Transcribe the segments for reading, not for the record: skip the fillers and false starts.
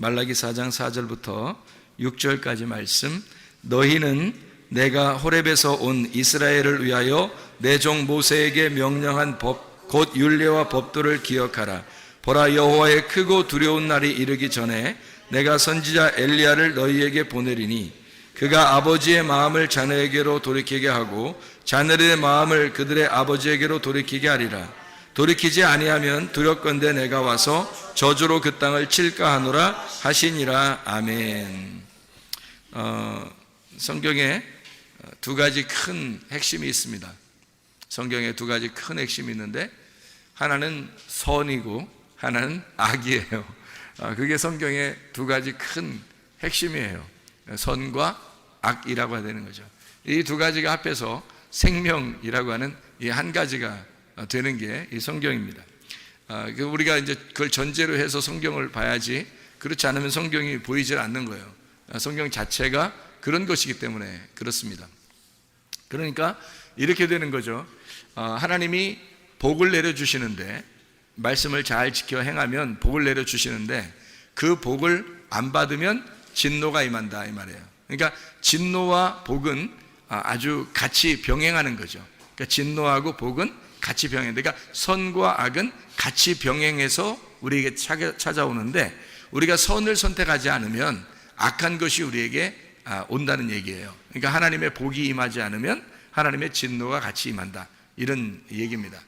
말라기 4장 4절부터 6절까지 말씀. 너희는 내가 호렙에서 온 이스라엘을 위하여 내 종 모세에게 명령한 법 곧 율례와 법도를 기억하라. 보라, 여호와의 크고 두려운 날이 이르기 전에 내가 선지자 엘리야를 너희에게 보내리니 그가 아버지의 마음을 자녀에게로 돌이키게 하고 자녀들의 마음을 그들의 아버지에게로 돌이키게 하리라. 돌이키지 아니하면 두렵건대 내가 와서 저주로 그 땅을 칠까 하노라 하시니라. 아멘. 성경에 두 가지 큰 핵심이 있습니다. 성경에 두 가지 큰 핵심이 있는데 하나는 선이고 하나는 악이에요. 그게 성경의 두 가지 큰 핵심이에요. 선과 악이라고 해야 되는 거죠. 이 두 가지가 합해서 생명이라고 하는 이 한 가지가 되는 게 이 성경입니다. 우리가 이제 그걸 전제로 해서 성경을 봐야지, 그렇지 않으면 성경이 보이질 않는 거예요. 성경 자체가 그런 것이기 때문에 그렇습니다. 그러니까 이렇게 되는 거죠. 하나님이 복을 내려주시는데, 말씀을 잘 지켜 행하면 복을 내려주시는데 그 복을 안 받으면 진노가 임한다 이 말이에요. 그러니까 진노와 복은 아주 같이 병행하는 거죠. 그러니까 진노하고 복은 같이 병행. 그러니까 선과 악은 같이 병행해서 우리에게 찾아오는데, 우리가 선을 선택하지 않으면 악한 것이 우리에게 온다는 얘기예요. 그러니까 하나님의 복이 임하지 않으면 하나님의 진노가 같이 임한다, 이런 얘기입니다.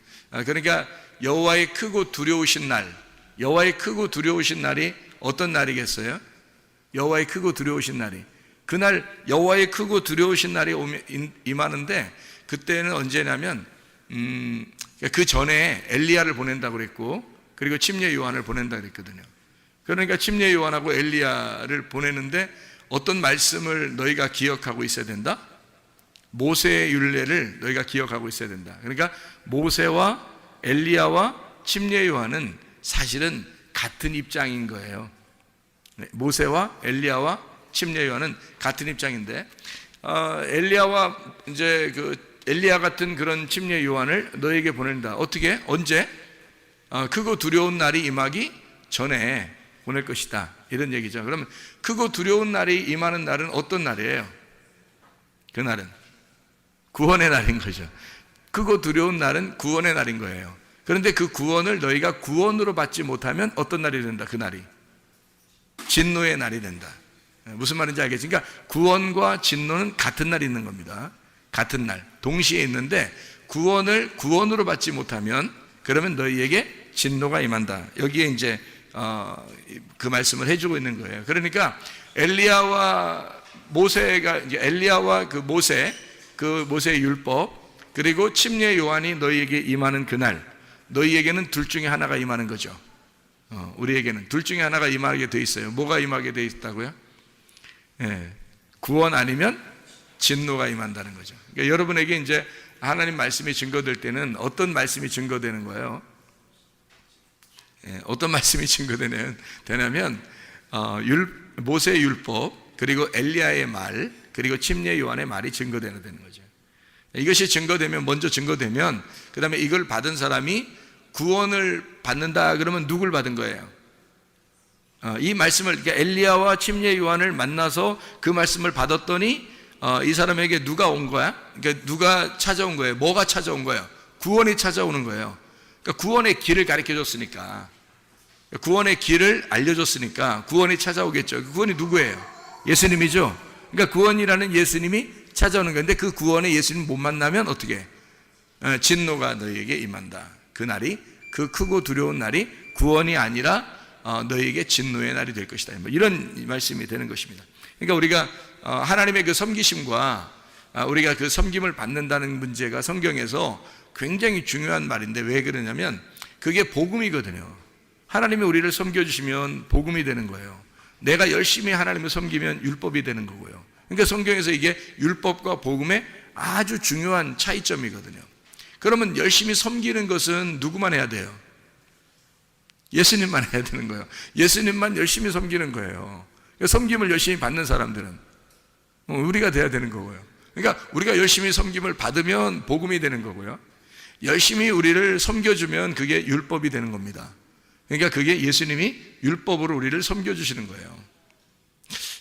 그러니까 여호와의 크고 두려우신 날, 여호와의 크고 두려우신 날이 어떤 날이겠어요? 여호와의 크고 두려우신 날이, 그날 여호와의 크고 두려우신 날이 임하는데, 그때는 언제냐면 그 전에 엘리야를 보낸다고 그랬고, 그리고 침례 요한을 보낸다고 그랬거든요. 그러니까 침례 요한하고 엘리야를 보내는데 어떤 말씀을 너희가 기억하고 있어야 된다? 모세의 율례를 너희가 기억하고 있어야 된다. 그러니까 모세와 엘리야와 침례 요한은 사실은 같은 입장인 거예요. 모세와 엘리야와 침례 요한은 같은 입장인데, 엘리야와 이제 엘리야 같은 그런 침례 요한을 너에게 보낸다. 어떻게? 언제? 크고 두려운 날이 임하기 전에 보낼 것이다. 이런 얘기죠. 그러면 크고 두려운 날이 임하는 날은 어떤 날이에요? 그 날은 구원의 날인 거죠. 크고 두려운 날은 구원의 날인 거예요. 그런데 그 구원을 너희가 구원으로 받지 못하면 어떤 날이 된다? 그 날이 진노의 날이 된다. 무슨 말인지 알겠지? 그러니까 구원과 진노는 같은 날이 있는 겁니다. 같은 날, 동시에 있는데 구원을 구원으로 받지 못하면 그러면 너희에게 진노가 임한다. 여기에 이제 그 말씀을 해주고 있는 거예요. 그러니까 엘리야와 모세가 이제 엘리야와 그 모세의 율법 그리고 침례 요한이 너희에게 임하는 그날, 너희에게는 둘 중에 하나가 임하는 거죠. 우리에게는 둘 중에 하나가 임하게 돼 있어요. 뭐가 임하게 돼 있다고요? 구원 아니면 진노가 임한다는 거죠. 그러니까 여러분에게 이제 하나님 말씀이 증거될 때는 어떤 말씀이 증거되는 거예요? 어떤 말씀이 증거되냐면 모세의 율법 그리고 엘리야의 말 그리고 침례 요한의 말이 증거되는 거죠. 이것이 증거되면 먼저 증거되면 그 다음에 이걸 받은 사람이 구원을 받는다 그러면 누굴 받은 거예요? 이 말씀을 그러니까 엘리야와 침례 요한을 만나서 그 말씀을 받았더니 이 사람에게 누가 온 거야? 그러니까 누가 찾아온 거예요? 뭐가 찾아온 거예요? 구원이 찾아오는 거예요. 그러니까 구원의 길을 가르쳐 줬으니까, 구원의 길을 알려줬으니까 구원이 찾아오겠죠. 그 구원이 누구예요? 예수님이죠. 그러니까 구원이라는 예수님이 찾아오는 건데 그 구원의 예수님 못 만나면 어떻게? 진노가 너희에게 임한다. 그 날이, 그 크고 두려운 날이 구원이 아니라 너희에게 진노의 날이 될 것이다. 이런 말씀이 되는 것입니다. 그러니까 우리가 하나님의 그 섬기심과 우리가 그 섬김을 받는다는 문제가 성경에서 굉장히 중요한 말인데 왜 그러냐면 그게 복음이거든요. 하나님이 우리를 섬겨주시면 복음이 되는 거예요. 내가 열심히 하나님을 섬기면 율법이 되는 거고요. 그러니까 성경에서 이게 율법과 복음의 아주 중요한 차이점이거든요. 그러면 열심히 섬기는 것은 누구만 해야 돼요? 예수님만 해야 되는 거예요. 예수님만 열심히 섬기는 거예요. 섬김을 열심히 받는 사람들은 우리가 돼야 되는 거고요. 그러니까 우리가 열심히 섬김을 받으면 복음이 되는 거고요. 열심히 우리를 섬겨주면 그게 율법이 되는 겁니다. 그러니까 그게 예수님이 율법으로 우리를 섬겨주시는 거예요.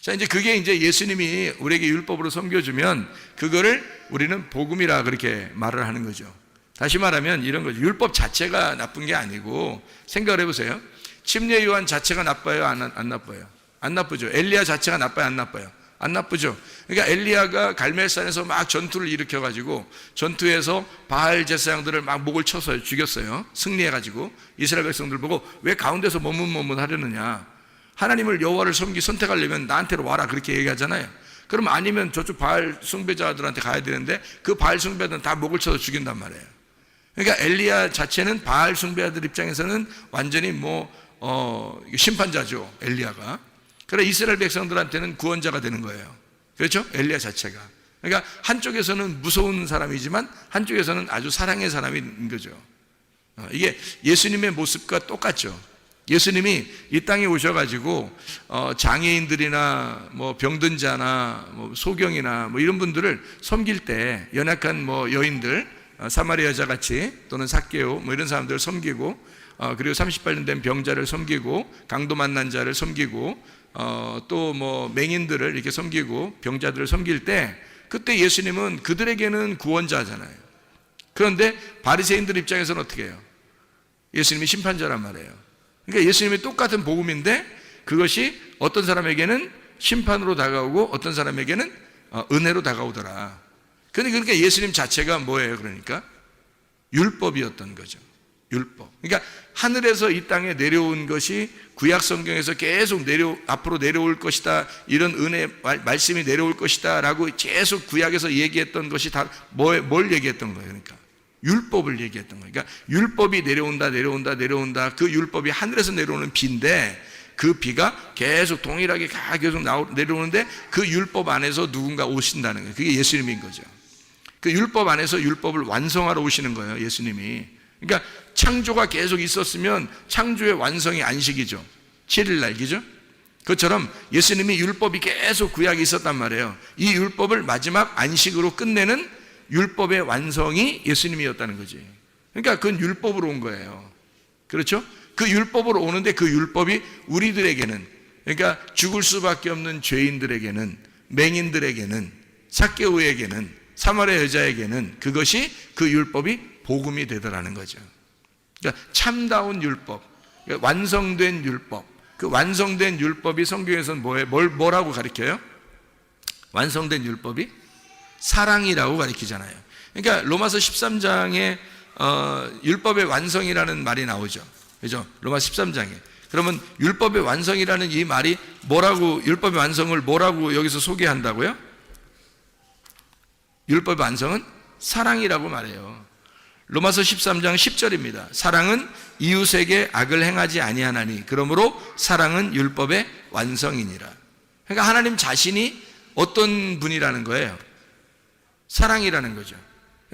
자, 이제 그게 이제 예수님이 우리에게 율법으로 섬겨주면 그거를 우리는 복음이라 그렇게 말을 하는 거죠. 다시 말하면 이런 거죠. 율법 자체가 나쁜 게 아니고 생각을 해보세요. 침례 요한 자체가 나빠요? 안 나빠요? 안 나쁘죠. 엘리야 자체가 나빠요? 안 나빠요? 안 나쁘죠. 그러니까 엘리야가 갈멜산에서 막 전투를 일으켜가지고 전투에서 바알 제사장들을 막 목을 쳐서 죽였어요. 승리해가지고 이스라엘 백성들 보고 왜 가운데서 머뭇머뭇 하려느냐. 하나님을 여호와를 선택하려면 나한테로 와라 그렇게 얘기하잖아요. 그럼 아니면 저쪽 바알 숭배자들한테 가야 되는데 그 바알 숭배자들은 다 목을 쳐서 죽인단 말이에요. 그러니까 엘리야 자체는 바알 숭배자들 입장에서는 완전히 심판자죠. 엘리야가. 그래 이스라엘 백성들한테는 구원자가 되는 거예요. 그렇죠? 엘리야 자체가. 그러니까 한쪽에서는 무서운 사람이지만 한쪽에서는 아주 사랑의 사람인 거죠. 이게 예수님의 모습과 똑같죠. 예수님이 이 땅에 오셔가지고 장애인들이나 병든 자나 소경이나 이런 분들을 섬길 때 연약한 여인들, 사마리아 여자같이 또는 삭개오 이런 사람들을 섬기고 그리고 38년 된 병자를 섬기고 강도 만난 자를 섬기고 또 맹인들을 이렇게 섬기고 병자들을 섬길 때 그때 예수님은 그들에게는 구원자잖아요. 그런데 바리새인들 입장에서는 어떻게 해요? 예수님이 심판자란 말이에요. 그러니까 예수님이 똑같은 복음인데 그것이 어떤 사람에게는 심판으로 다가오고 어떤 사람에게는 은혜로 다가오더라. 그러니까 예수님 자체가 뭐예요? 그러니까 율법이었던 거죠. 율법. 그러니까 하늘에서 이 땅에 내려온 것이 구약 성경에서 계속 앞으로 내려올 것이다. 이런 은혜 말씀이 내려올 것이다. 라고 계속 구약에서 얘기했던 것이 다 뭘 얘기했던 거예요? 그러니까 율법을 얘기했던 거예요. 그러니까 율법이 내려온다. 그 율법이 하늘에서 내려오는 비인데 그 비가 계속 동일하게 계속 내려오는데 그 율법 안에서 누군가 오신다는 거예요. 그게 예수님인 거죠. 그 율법 안에서 율법을 완성하러 오시는 거예요, 예수님이. 그러니까 창조가 계속 있었으면 창조의 완성이 안식이죠. 7일날, 그죠? 그것처럼 예수님이 율법이 계속 구약에 있었단 말이에요. 이 율법을 마지막 안식으로 끝내는 율법의 완성이 예수님이었다는 거지. 그러니까 그건 율법으로 온 거예요. 그렇죠? 그 율법으로 오는데 그 율법이 우리들에게는, 그러니까 죽을 수밖에 없는 죄인들에게는, 맹인들에게는, 삭개오에게는, 사마리아 여자에게는 그것이 그 율법이 복음이 되더라는 거죠. 그러니까 참다운 율법, 그러니까 완성된 율법. 그 완성된 율법이 성경에서는 뭐라고 가르쳐요? 완성된 율법이 사랑이라고 가르치잖아요. 그러니까 로마서 13장에 율법의 완성이라는 말이 나오죠. 그죠? 로마서 13장에. 그러면 율법의 완성이라는 이 말이 뭐라고, 율법의 완성을 뭐라고 여기서 소개한다고요? 율법의 완성은 사랑이라고 말해요. 로마서 13장 10절입니다. 사랑은 이웃에게 악을 행하지 아니하나니 그러므로 사랑은 율법의 완성이니라. 그러니까 하나님 자신이 어떤 분이라는 거예요? 사랑이라는 거죠.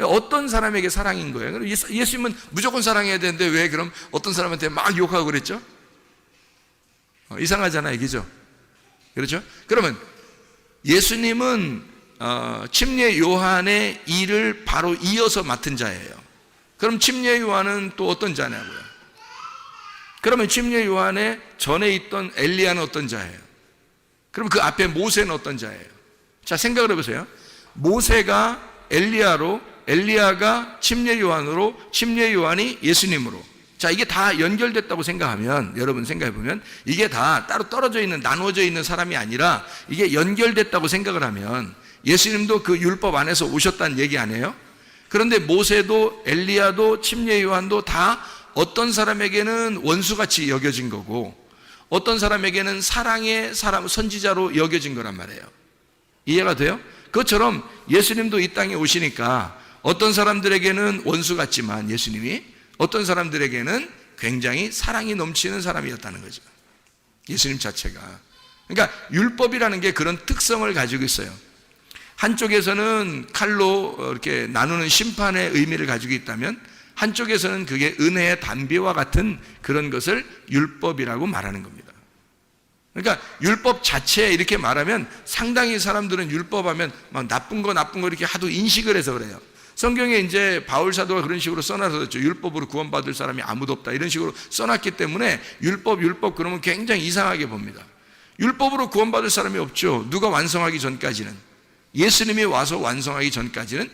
어떤 사람에게 사랑인 거예요? 예수님은 무조건 사랑해야 되는데 왜 그럼 어떤 사람한테 막 욕하고 그랬죠? 이상하잖아요, 그죠? 그렇죠? 그러면 예수님은 침례 요한의 일을 바로 이어서 맡은 자예요. 그럼 침례 요한은 또 어떤 자냐고요? 그러면 침례 요한의 전에 있던 엘리야는 어떤 자예요? 그럼 그 앞에 모세는 어떤 자예요? 자, 생각을 해보세요. 모세가 엘리야로, 엘리야가 침례 요한으로, 침례 요한이 예수님으로. 자, 이게 다 연결됐다고 생각하면, 여러분 생각해보면 이게 다 따로 떨어져 있는, 나누어져 있는 사람이 아니라 이게 연결됐다고 생각을 하면 예수님도 그 율법 안에서 오셨다는 얘기 아니에요? 그런데 모세도 엘리야도 침례 요한도 다 어떤 사람에게는 원수같이 여겨진 거고 어떤 사람에게는 사랑의 사람, 선지자로 여겨진 거란 말이에요. 이해가 돼요? 그것처럼 예수님도 이 땅에 오시니까 어떤 사람들에게는 원수 같지만 예수님이 어떤 사람들에게는 굉장히 사랑이 넘치는 사람이었다는 거죠. 예수님 자체가. 그러니까 율법이라는 게 그런 특성을 가지고 있어요. 한쪽에서는 칼로 이렇게 나누는 심판의 의미를 가지고 있다면 한쪽에서는 그게 은혜의 단비와 같은 그런 것을 율법이라고 말하는 겁니다. 그러니까 율법 자체에 이렇게 말하면 상당히 사람들은 율법하면 막 나쁜 거 이렇게 하도 인식을 해서 그래요. 성경에 이제 바울 사도가 그런 식으로 써놨었죠. 율법으로 구원받을 사람이 아무도 없다 이런 식으로 써놨기 때문에 율법 그러면 굉장히 이상하게 봅니다. 율법으로 구원받을 사람이 없죠. 누가 완성하기 전까지는. 예수님이 와서 완성하기 전까지는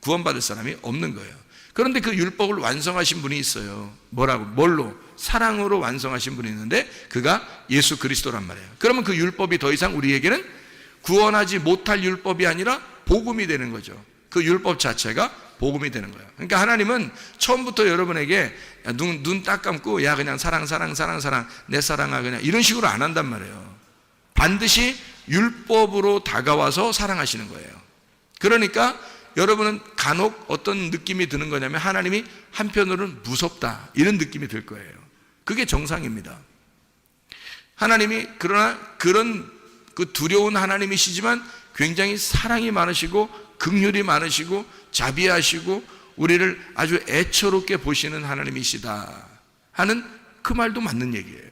구원받을 사람이 없는 거예요. 그런데 그 율법을 완성하신 분이 있어요. 뭘로? 사랑으로 완성하신 분이 있는데 그가 예수 그리스도란 말이에요. 그러면 그 율법이 더 이상 우리에게는 구원하지 못할 율법이 아니라 복음이 되는 거죠. 그 율법 자체가 복음이 되는 거예요. 그러니까 하나님은 처음부터 여러분에게 눈 딱 감고 야 그냥 사랑 내 사랑아 그냥 이런 식으로 안 한단 말이에요. 반드시 율법으로 다가와서 사랑하시는 거예요. 그러니까 여러분은 간혹 어떤 느낌이 드는 거냐면 하나님이 한편으로는 무섭다 이런 느낌이 들 거예요. 그게 정상입니다. 하나님이 그러나 그런 그 두려운 하나님이시지만 굉장히 사랑이 많으시고 긍휼이 많으시고 자비하시고 우리를 아주 애처롭게 보시는 하나님이시다 하는 그 말도 맞는 얘기예요.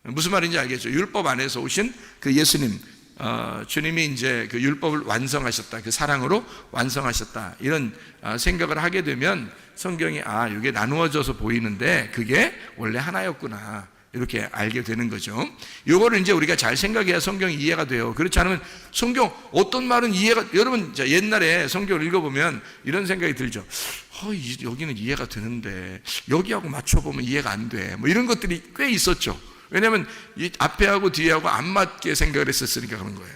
무슨 말인지 알겠죠? 율법 안에서 오신 그 예수님, 주님이 이제 그 율법을 완성하셨다, 그 사랑으로 완성하셨다 이런 생각을 하게 되면 성경이 이게 나누어져서 보이는데 그게 원래 하나였구나 이렇게 알게 되는 거죠. 이거를 이제 우리가 잘 생각해야 성경이 이해가 돼요. 그렇지 않으면 성경 어떤 말은 여러분 옛날에 성경을 읽어보면 이런 생각이 들죠. 여기는 이해가 되는데 여기하고 맞춰보면 이해가 안 돼. 뭐 이런 것들이 꽤 있었죠. 왜냐하면 이 앞에하고 뒤에하고 안 맞게 생각을 했었으니까 그런 거예요.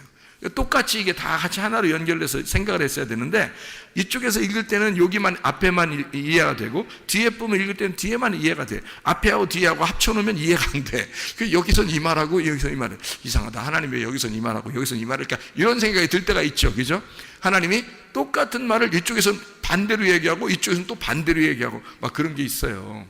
똑같이 이게 다 같이 하나로 연결돼서 생각을 했어야 되는데 이쪽에서 읽을 때는 여기만 앞에만 이해가 되고 뒤에 부분 읽을 때는 뒤에만 이해가 돼. 앞에하고 뒤에하고 합쳐놓으면 이해가 안 돼. 여기선 이 말하고 여기선 이 말을 이상하다. 하나님 왜 여기선 이 말하고 여기선 이 말을 그러니까 이런 생각이 들 때가 있죠. 그죠? 하나님이 똑같은 말을 이쪽에서는 반대로 얘기하고 이쪽에서는 또 반대로 얘기하고 막 그런 게 있어요.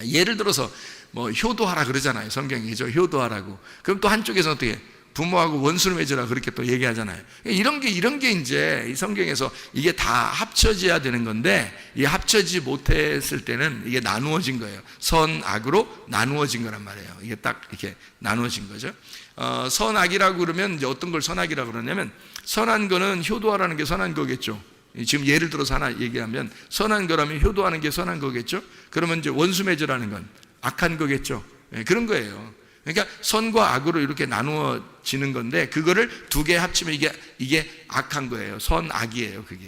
예를 들어서 뭐 효도하라 그러잖아요. 성경이죠. 효도하라고. 그럼 또 한쪽에서는 어떻게 부모하고 원수를 맺으라 그렇게 또 얘기하잖아요. 이런 게 이제 이 성경에서 이게 다 합쳐져야 되는 건데, 이 합쳐지지 못했을 때는 이게 나누어진 거예요. 선, 악으로 나누어진 거란 말이에요. 이게 딱 이렇게 나누어진 거죠. 선악이라고 그러면 이제 어떤 걸 선악이라고 그러냐면, 선한 거는 효도하라는 게 선한 거겠죠. 지금 예를 들어서 하나 얘기하면, 선한 거라면 효도하는 게 선한 거겠죠. 그러면 이제 원수 맺으라는 건 악한 거겠죠. 그런 거예요. 그러니까 선과 악으로 이렇게 나누어지는 건데, 그거를 두 개 합치면 이게 악한 거예요. 선, 악이에요, 그게.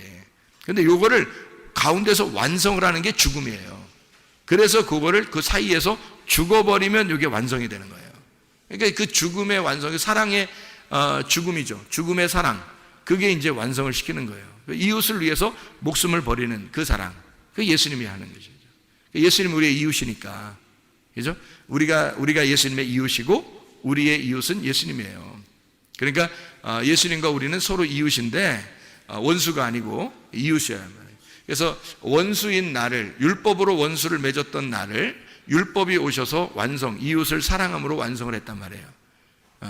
근데 요거를 가운데서 완성을 하는 게 죽음이에요. 그래서 그거를 그 사이에서 죽어버리면 이게 완성이 되는 거예요. 그러니까 그 죽음의 완성이 사랑의 죽음이죠. 죽음의 사랑. 그게 이제 완성을 시키는 거예요. 이웃을 위해서 목숨을 버리는 그 사랑. 그 예수님이 하는 것이죠. 예수님이 우리의 이웃이니까. 그죠? 우리가 예수님의 이웃이고 우리의 이웃은 예수님이에요. 그러니까 예수님과 우리는 서로 이웃인데 원수가 아니고 이웃이어야 말이에요. 그래서 원수인 나를, 율법으로 원수를 맺었던 나를 율법이 오셔서 완성, 이웃을 사랑함으로 완성을 했단 말이에요.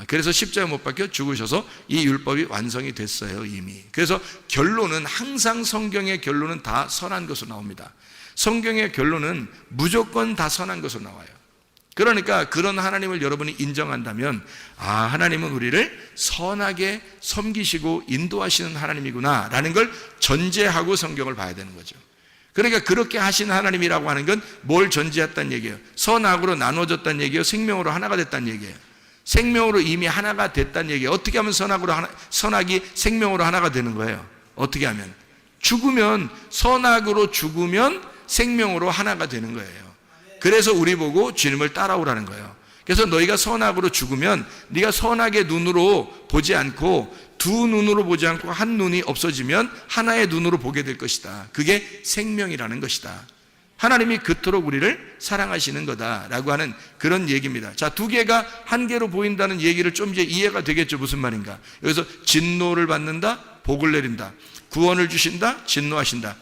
그래서 십자가에 못 박혀 죽으셔서 이 율법이 완성이 됐어요, 이미. 그래서 결론은, 항상 성경의 결론은 다 선한 것으로 나옵니다. 성경의 결론은 무조건 다 선한 것으로 나와요. 그러니까 그런 하나님을 여러분이 인정한다면, 하나님은 우리를 선하게 섬기시고 인도하시는 하나님이구나 라는 걸 전제하고 성경을 봐야 되는 거죠. 그러니까 그렇게 하신 하나님이라고 하는 건 뭘 전제했다는 얘기예요? 선악으로 나눠졌다는 얘기예요? 생명으로 하나가 됐다는 얘기예요? 생명으로 이미 하나가 됐다는 얘기예요. 어떻게 하면 선악이 생명으로 하나가 되는 거예요? 어떻게 하면? 죽으면, 선악으로 죽으면 생명으로 하나가 되는 거예요. 그래서 우리 보고 주님을 따라오라는 거예요. 그래서 너희가 선악으로 죽으면 네가 선악의 눈으로 보지 않고, 두 눈으로 보지 않고 한 눈이 없어지면 하나의 눈으로 보게 될 것이다. 그게 생명이라는 것이다. 하나님이 그토록 우리를 사랑하시는 거다라고 하는 그런 얘기입니다. 자, 두 개가 한 개로 보인다는 얘기를 좀 이제 이해가 되겠죠. 무슨 말인가? 여기서 진노를 받는다, 복을 내린다. 구원을 주신다, 진노하신다.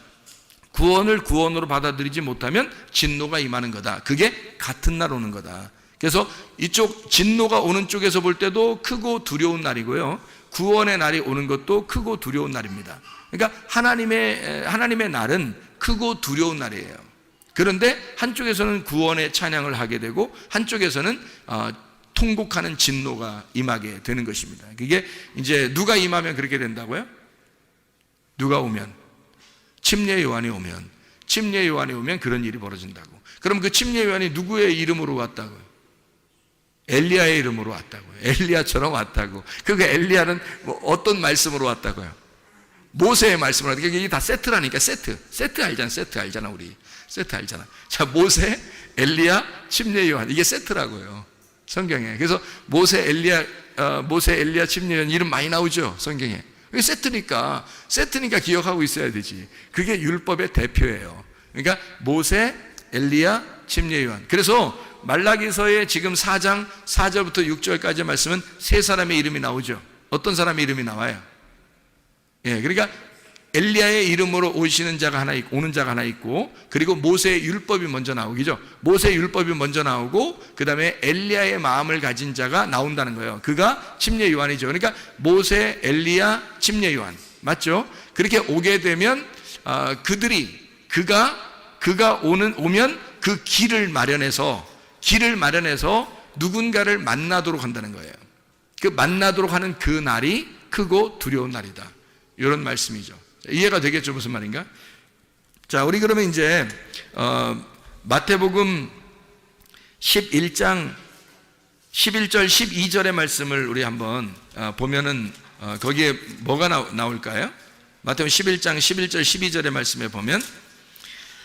구원을 구원으로 받아들이지 못하면 진노가 임하는 거다. 그게 같은 날 오는 거다. 그래서 이쪽 진노가 오는 쪽에서 볼 때도 크고 두려운 날이고요, 구원의 날이 오는 것도 크고 두려운 날입니다. 그러니까 하나님의 날은 크고 두려운 날이에요. 그런데 한쪽에서는 구원의 찬양을 하게 되고, 한쪽에서는 통곡하는 진노가 임하게 되는 것입니다. 그게 이제 누가 임하면 그렇게 된다고요? 누가 오면? 침례 요한이 오면 그런 일이 벌어진다고. 그럼 그 침례 요한이 누구의 이름으로 왔다고요? 엘리야의 이름으로 왔다고요. 엘리야처럼 왔다고. 그러니까 엘리야는 어떤 말씀으로 왔다고요? 모세의 말씀으로 왔다고. 이게 다 세트라니까. 세트 알잖아 우리. 세트 알잖아. 자, 모세, 엘리야, 침례 요한, 이게 세트라고요, 성경에. 그래서 모세, 엘리야, 침례 요한 이름 많이 나오죠, 성경에. 이게 세트니까 기억하고 있어야 되지. 그게 율법의 대표예요. 그러니까 모세, 엘리야, 침례 요한. 그래서 말라기서의 지금 4장 4절부터 6절까지 말씀은 세 사람의 이름이 나오죠. 어떤 사람의 이름이 나와요? 그러니까 엘리야의 이름으로 오는 자가 하나 있고, 그리고 모세의 율법이 먼저 나오기죠. 모세의 율법이 먼저 나오고, 그 다음에 엘리야의 마음을 가진 자가 나온다는 거예요. 그가 침례 요한이죠. 그러니까 모세, 엘리야, 침례 요한, 맞죠? 그렇게 오게 되면 그가 오면 그 길을 마련해서 누군가를 만나도록 한다는 거예요. 그 만나도록 하는 그 날이 크고 두려운 날이다, 이런 말씀이죠. 이해가 되겠죠, 무슨 말인가? 자, 우리 그러면 이제 마태복음 11장 11절 12절의 말씀을 우리 한번 보면은 거기에 뭐가 나올까요? 마태복음 11장 11절 12절의 말씀에 보면,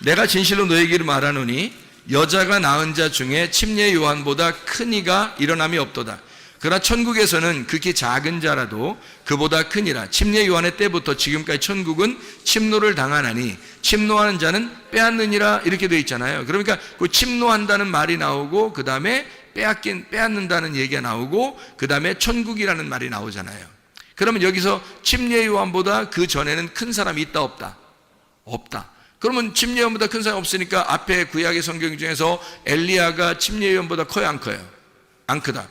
내가 진실로 너에게 말하노니 여자가 낳은 자 중에 침례 요한보다 큰 이가 일어남이 없도다. 그러나 천국에서는 극히 작은 자라도 그보다 크니라. 침례 요한의 때부터 지금까지 천국은 침노를 당하나니 침노하는 자는 빼앗느니라, 이렇게 되어 있잖아요. 그러니까 그 침노한다는 말이 나오고, 그 다음에 빼앗는다는 얘기가 나오고, 그 다음에 천국이라는 말이 나오잖아요. 그러면 여기서 침례 요한보다 그 전에는 큰 사람이 있다, 없다? 없다. 그러면 침례 요한보다 큰 사람이 없으니까 앞에 구약의 성경 중에서 엘리야가 침례 요한보다 커요, 안 커요? 안 크다.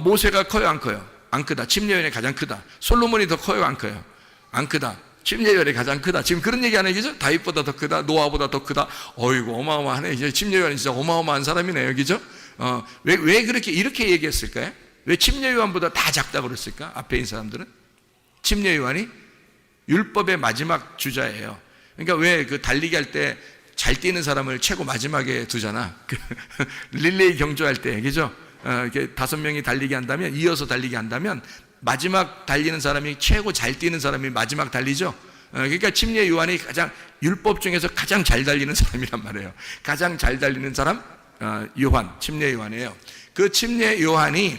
모세가 커요, 안 커요? 안 크다. 침례요한이 가장 크다. 솔로몬이 더 커요, 안 커요? 안 크다. 침례요한이 가장 크다. 지금 그런 얘기 안 해요, 다윗보다 더 크다, 노아보다 더 크다. 어이구, 어마어마하네. 이제 침례요한이 진짜 어마어마한 사람이네요, 그죠? 왜 그렇게 이렇게 얘기했을까요? 왜 침례요한보다 다 작다고 그랬을까? 앞에 있는 사람들은 침례요한이 율법의 마지막 주자예요. 그러니까 왜 그 달리기 할 때 잘 뛰는 사람을 최고 마지막에 두잖아. 릴레이 경주할 때, 그죠? 이렇게 5명이 달리기 한다면, 이어서 달리기 한다면, 마지막 달리는 사람이 최고 잘 뛰는 사람이 마지막 달리죠? 그러니까 침례 요한이 가장, 율법 중에서 가장 잘 달리는 사람이란 말이에요. 가장 잘 달리는 사람, 요한, 침례 요한이에요. 그 침례 요한이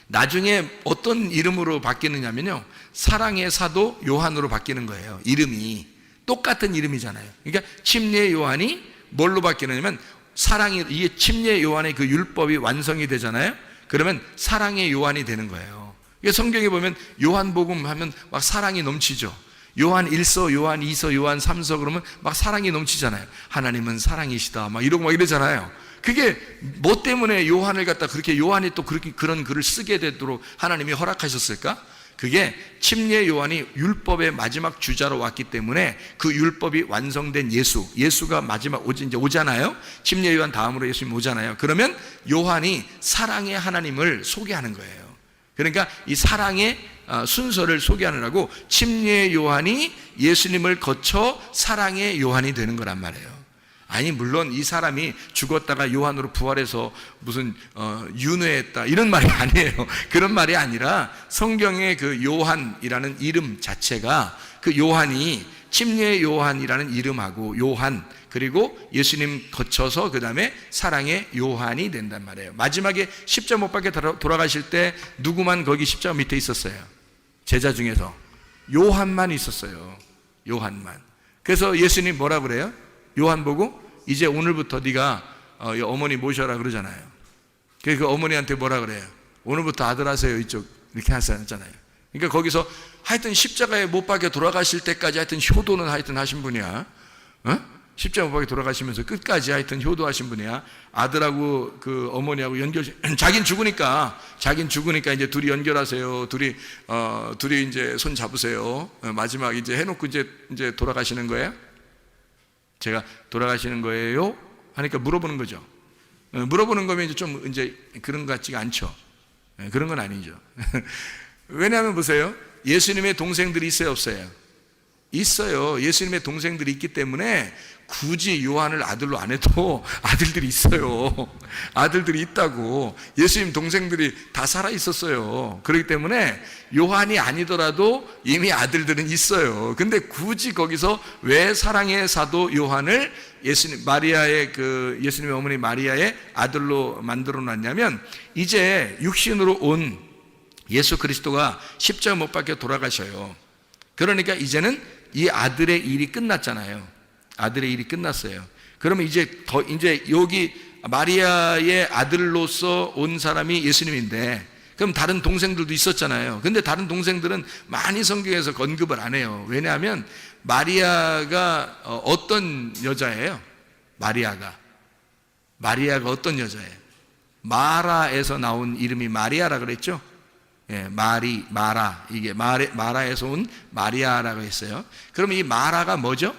나중에 어떤 이름으로 바뀌느냐면요, 사랑의 사도 요한으로 바뀌는 거예요. 이름이 똑같은 이름이잖아요. 그러니까 침례 요한이 뭘로 바뀌느냐면 사랑이, 이게 침례 요한의 그 율법이 완성이 되잖아요. 그러면 사랑의 요한이 되는 거예요. 성경에 보면 요한복음 하면 막 사랑이 넘치죠. 요한 1서, 요한 2서, 요한 3서 그러면 막 사랑이 넘치잖아요. 하나님은 사랑이시다 막 이러고 막 이러잖아요. 그게 뭐 때문에 요한을 갖다 그렇게, 요한이 또 그렇게 그런 글을 쓰게 되도록 하나님이 허락하셨을까? 그게 침례 요한이 율법의 마지막 주자로 왔기 때문에 그 율법이 완성된 예수가 마지막 이제 오잖아요. 침례 요한 다음으로 예수님 오잖아요. 그러면 요한이 사랑의 하나님을 소개하는 거예요. 그러니까 이 사랑의 순서를 소개하느라고 침례 요한이 예수님을 거쳐 사랑의 요한이 되는 거란 말이에요. 아니, 물론 이 사람이 죽었다가 요한으로 부활해서 무슨 윤회했다 이런 말이 아니에요. 그런 말이 아니라 성경의 그 요한이라는 이름 자체가, 그 요한이 침례 요한이라는 이름하고 요한, 그리고 예수님 거쳐서 그 다음에 사랑의 요한이 된단 말이에요. 마지막에 십자가 못 박혀 돌아가실 때 누구만 거기 십자가 밑에 있었어요? 제자 중에서 요한만 있었어요. 요한만. 그래서 예수님 뭐라 그래요? 요한 보고 이제 오늘부터 네가 어머니 모셔라 그러잖아요. 그 어머니한테 뭐라 그래요? 오늘부터 아들 하세요 이쪽, 이렇게 하셨잖아요. 그러니까 거기서 하여튼 십자가에 못 박혀 돌아가실 때까지 하여튼 효도는 하여튼 하신 분이야. 십자가 못 박혀 돌아가시면서 끝까지 하여튼 효도하신 분이야. 아들하고 그 어머니하고 자긴 죽으니까 이제 둘이 연결하세요. 둘이 이제 손 잡으세요. 마지막 이제 해놓고 이제 돌아가시는 거예요. 제가 돌아가시는 거예요? 하니까 물어보는 거죠. 물어보는 거면 이제 그런 것 같지가 않죠. 그런 건 아니죠. 왜냐하면 보세요. 예수님의 동생들이 있어요, 없어요? 있어요. 예수님의 동생들이 있기 때문에 굳이 요한을 아들로 안 해도 아들들이 있어요. 아들들이 있다고. 예수님 동생들이 다 살아 있었어요. 그렇기 때문에 요한이 아니더라도 이미 아들들은 있어요. 근데 굳이 거기서 왜 사랑의 사도 요한을 예수님의 어머니 마리아의 아들로 만들어 놨냐면, 이제 육신으로 온 예수 그리스도가 십자가 못 박혀 돌아가셔요. 그러니까 이제는 이 아들의 일이 끝났잖아요. 아들의 일이 끝났어요. 그러면 이제 여기 마리아의 아들로서 온 사람이 예수님인데, 그럼 다른 동생들도 있었잖아요. 근데 다른 동생들은 많이 성경에서 언급을 안 해요. 왜냐하면 마리아가 어떤 여자예요? 마리아가 어떤 여자예요? 마라에서 나온 이름이 마리아라 그랬죠? 예, 마라, 이게 마라에서 온 마리아라고 했어요. 그럼 이 마라가 뭐죠?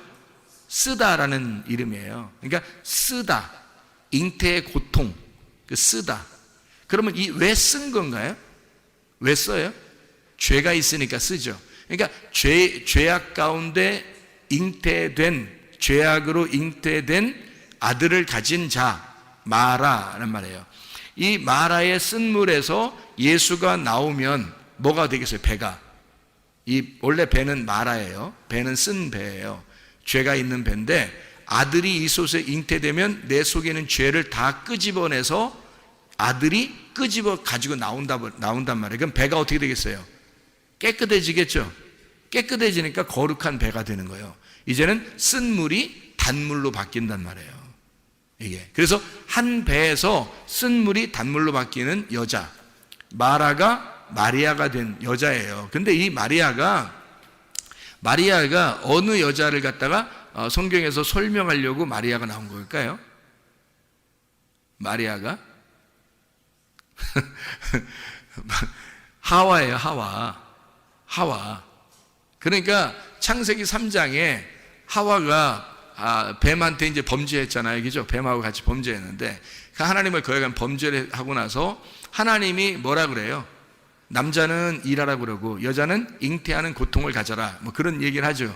쓰다라는 이름이에요. 그러니까 쓰다, 잉태의 고통, 그 쓰다. 그러면 왜 쓴 건가요? 왜 써요? 죄가 있으니까 쓰죠. 그러니까 죄악 가운데 죄악으로 잉태된 아들을 가진 자, 마라란 말이에요. 이 마라의 쓴물에서 예수가 나오면 뭐가 되겠어요? 배가. 원래 배는 마라예요. 배는 쓴 배예요. 죄가 있는 배인데, 아들이 이 속에 잉태되면 내 속에 있는 죄를 다 끄집어내서 아들이 끄집어 가지고 나온단 말이에요. 그럼 배가 어떻게 되겠어요? 깨끗해지겠죠. 깨끗해지니까 거룩한 배가 되는 거예요. 이제는 쓴 물이 단물로 바뀐단 말이에요. 이게. 그래서 한 배에서 쓴 물이 단물로 바뀌는 여자, 마라가 마리아가 된 여자예요. 근데 이 마리아가 어느 여자를 갖다가 성경에서 설명하려고 마리아가 나온 걸까요? 마리아가 하와예요. 하와. 그러니까 창세기 3장에 하와가 뱀한테 이제 범죄했잖아요. 그죠? 뱀하고 같이 범죄했는데 그 하나님을 거역한 범죄를 하고 나서 하나님이 뭐라 그래요? 남자는 일하라 그러고 여자는 잉태하는 고통을 가져라, 뭐 그런 얘기를 하죠.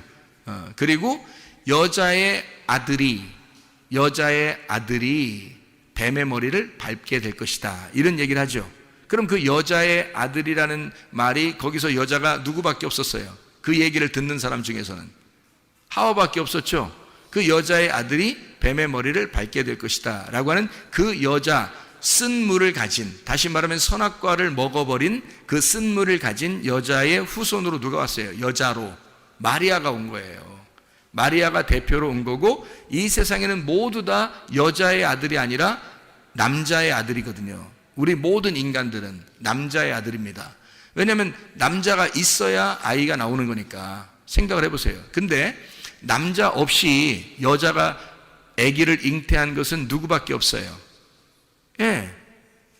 그리고 여자의 아들이 뱀의 머리를 밟게 될 것이다, 이런 얘기를 하죠. 그럼 그 여자의 아들이라는 말이 거기서 여자가 누구밖에 없었어요? 그 얘기를 듣는 사람 중에서는 하와밖에 없었죠. 그 여자의 아들이 뱀의 머리를 밟게 될 것이다 라고 하는 그 여자, 쓴물을 가진, 다시 말하면 선악과를 먹어버린 그 쓴물을 가진 여자의 후손으로 누가 왔어요? 여자로 마리아가 온 거예요. 마리아가 대표로 온 거고, 이 세상에는 모두 다 여자의 아들이 아니라 남자의 아들이거든요. 우리 모든 인간들은 남자의 아들입니다. 왜냐하면 남자가 있어야 아이가 나오는 거니까. 생각을 해보세요. 근데 남자 없이 여자가 아기를 잉태한 것은 누구밖에 없어요?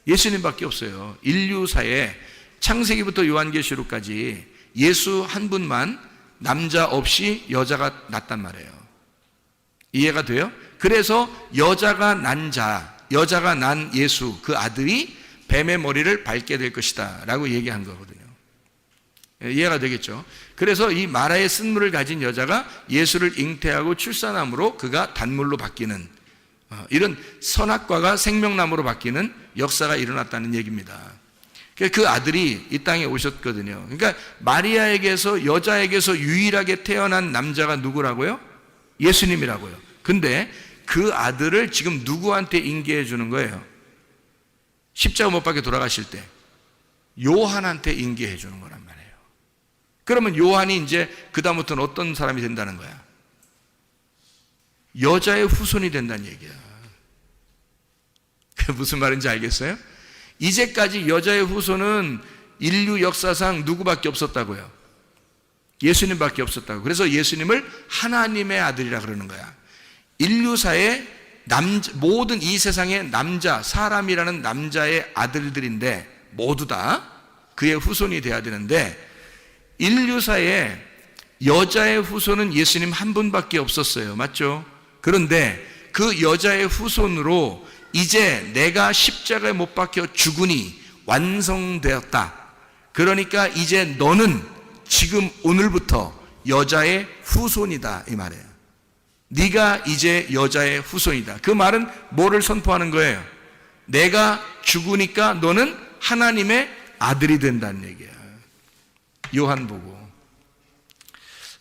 예수님밖에 없어요. 인류사에 창세기부터 요한계시록까지 예수 한 분만 남자 없이 여자가 낳았단 말이에요. 이해가 돼요? 그래서 여자가 난 예수, 그 아들이 뱀의 머리를 밟게 될 것이다 라고 얘기한 거거든요. 이해가 되겠죠? 그래서 이 마라의 쓴물을 가진 여자가 예수를 잉태하고 출산함으로 그가 단물로 바뀌는, 이런 선악과가 생명나무로 바뀌는 역사가 일어났다는 얘기입니다. 그 아들이 이 땅에 오셨거든요. 그러니까 마리아에게서, 여자에게서 유일하게 태어난 남자가 누구라고요? 예수님이라고요. 근데 그 아들을 지금 누구한테 인계해 주는 거예요? 십자가 못 박혀 돌아가실 때 요한한테 인계해 주는 거란 말이에요. 그러면 요한이 이제 그다음부터는 어떤 사람이 된다는 거야? 여자의 후손이 된다는 얘기야. 그게 무슨 말인지 알겠어요? 이제까지 여자의 후손은 인류 역사상 누구밖에 없었다고요? 예수님밖에 없었다고. 그래서 예수님을 하나님의 아들이라 그러는 거야. 인류사의 모든 이 세상의 남자, 사람이라는 남자의 아들들인데 모두 다 그의 후손이 돼야 되는데, 인류사에 여자의 후손은 예수님 한 분밖에 없었어요. 맞죠? 그런데 그 여자의 후손으로 이제 내가 십자가에 못 박혀 죽으니 완성되었다. 그러니까 이제 너는 지금 오늘부터 여자의 후손이다, 이 말이에요. 네가 이제 여자의 후손이다. 그 말은 뭐를 선포하는 거예요? 내가 죽으니까 너는 하나님의 아들이 된다는 얘기야. 요한복음.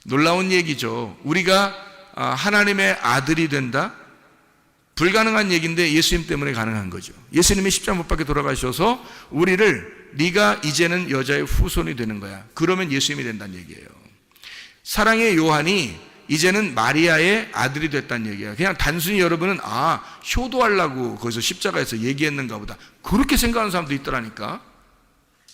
놀라운 얘기죠. 우리가 하나님의 아들이 된다? 불가능한 얘기인데 예수님 때문에 가능한 거죠. 예수님이 십자가 못 박혀 돌아가셔서 우리를, 네가 이제는 여자의 후손이 되는 거야. 그러면 예수님이 된다는 얘기예요. 사랑의 요한이 이제는 마리아의 아들이 됐다는 얘기야. 그냥 단순히 여러분은 효도하려고 거기서 십자가에서 얘기했는가 보다, 그렇게 생각하는 사람도 있더라니까.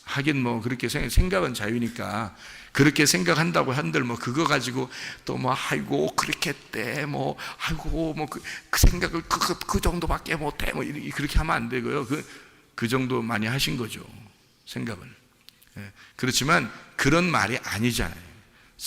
하긴 뭐 그렇게 생각은 자유니까 그렇게 생각한다고 한들 뭐 그거 가지고 또 뭐 아이고 그렇게 했대, 뭐 아이고 뭐 그 생각을 그 정도밖에 못해, 뭐 그렇게 하면 안 되고요. 그 정도 많이 하신 거죠, 생각을. 그렇지만 그런 말이 아니잖아요.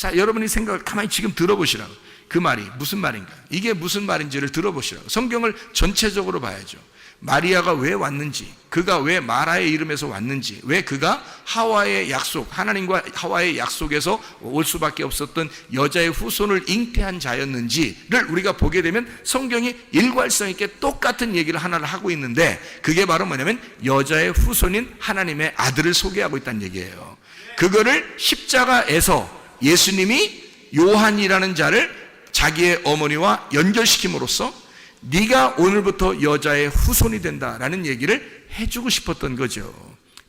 여러분이 생각을 가만히 지금 들어보시라고. 그 말이 무슨 말인가, 이게 무슨 말인지를 들어보시라고. 성경을 전체적으로 봐야죠. 마리아가 왜 왔는지, 그가 왜 마라의 이름에서 왔는지, 왜 그가 하와의 약속, 하나님과 하와의 약속에서 올 수밖에 없었던 여자의 후손을 잉태한 자였는지를 우리가 보게 되면 성경이 일괄성 있게 똑같은 얘기를 하나를 하고 있는데, 그게 바로 뭐냐면 여자의 후손인 하나님의 아들을 소개하고 있다는 얘기예요. 그거를 십자가에서 예수님이 요한이라는 자를 자기의 어머니와 연결시킴으로써 네가 오늘부터 여자의 후손이 된다라는 얘기를 해주고 싶었던 거죠.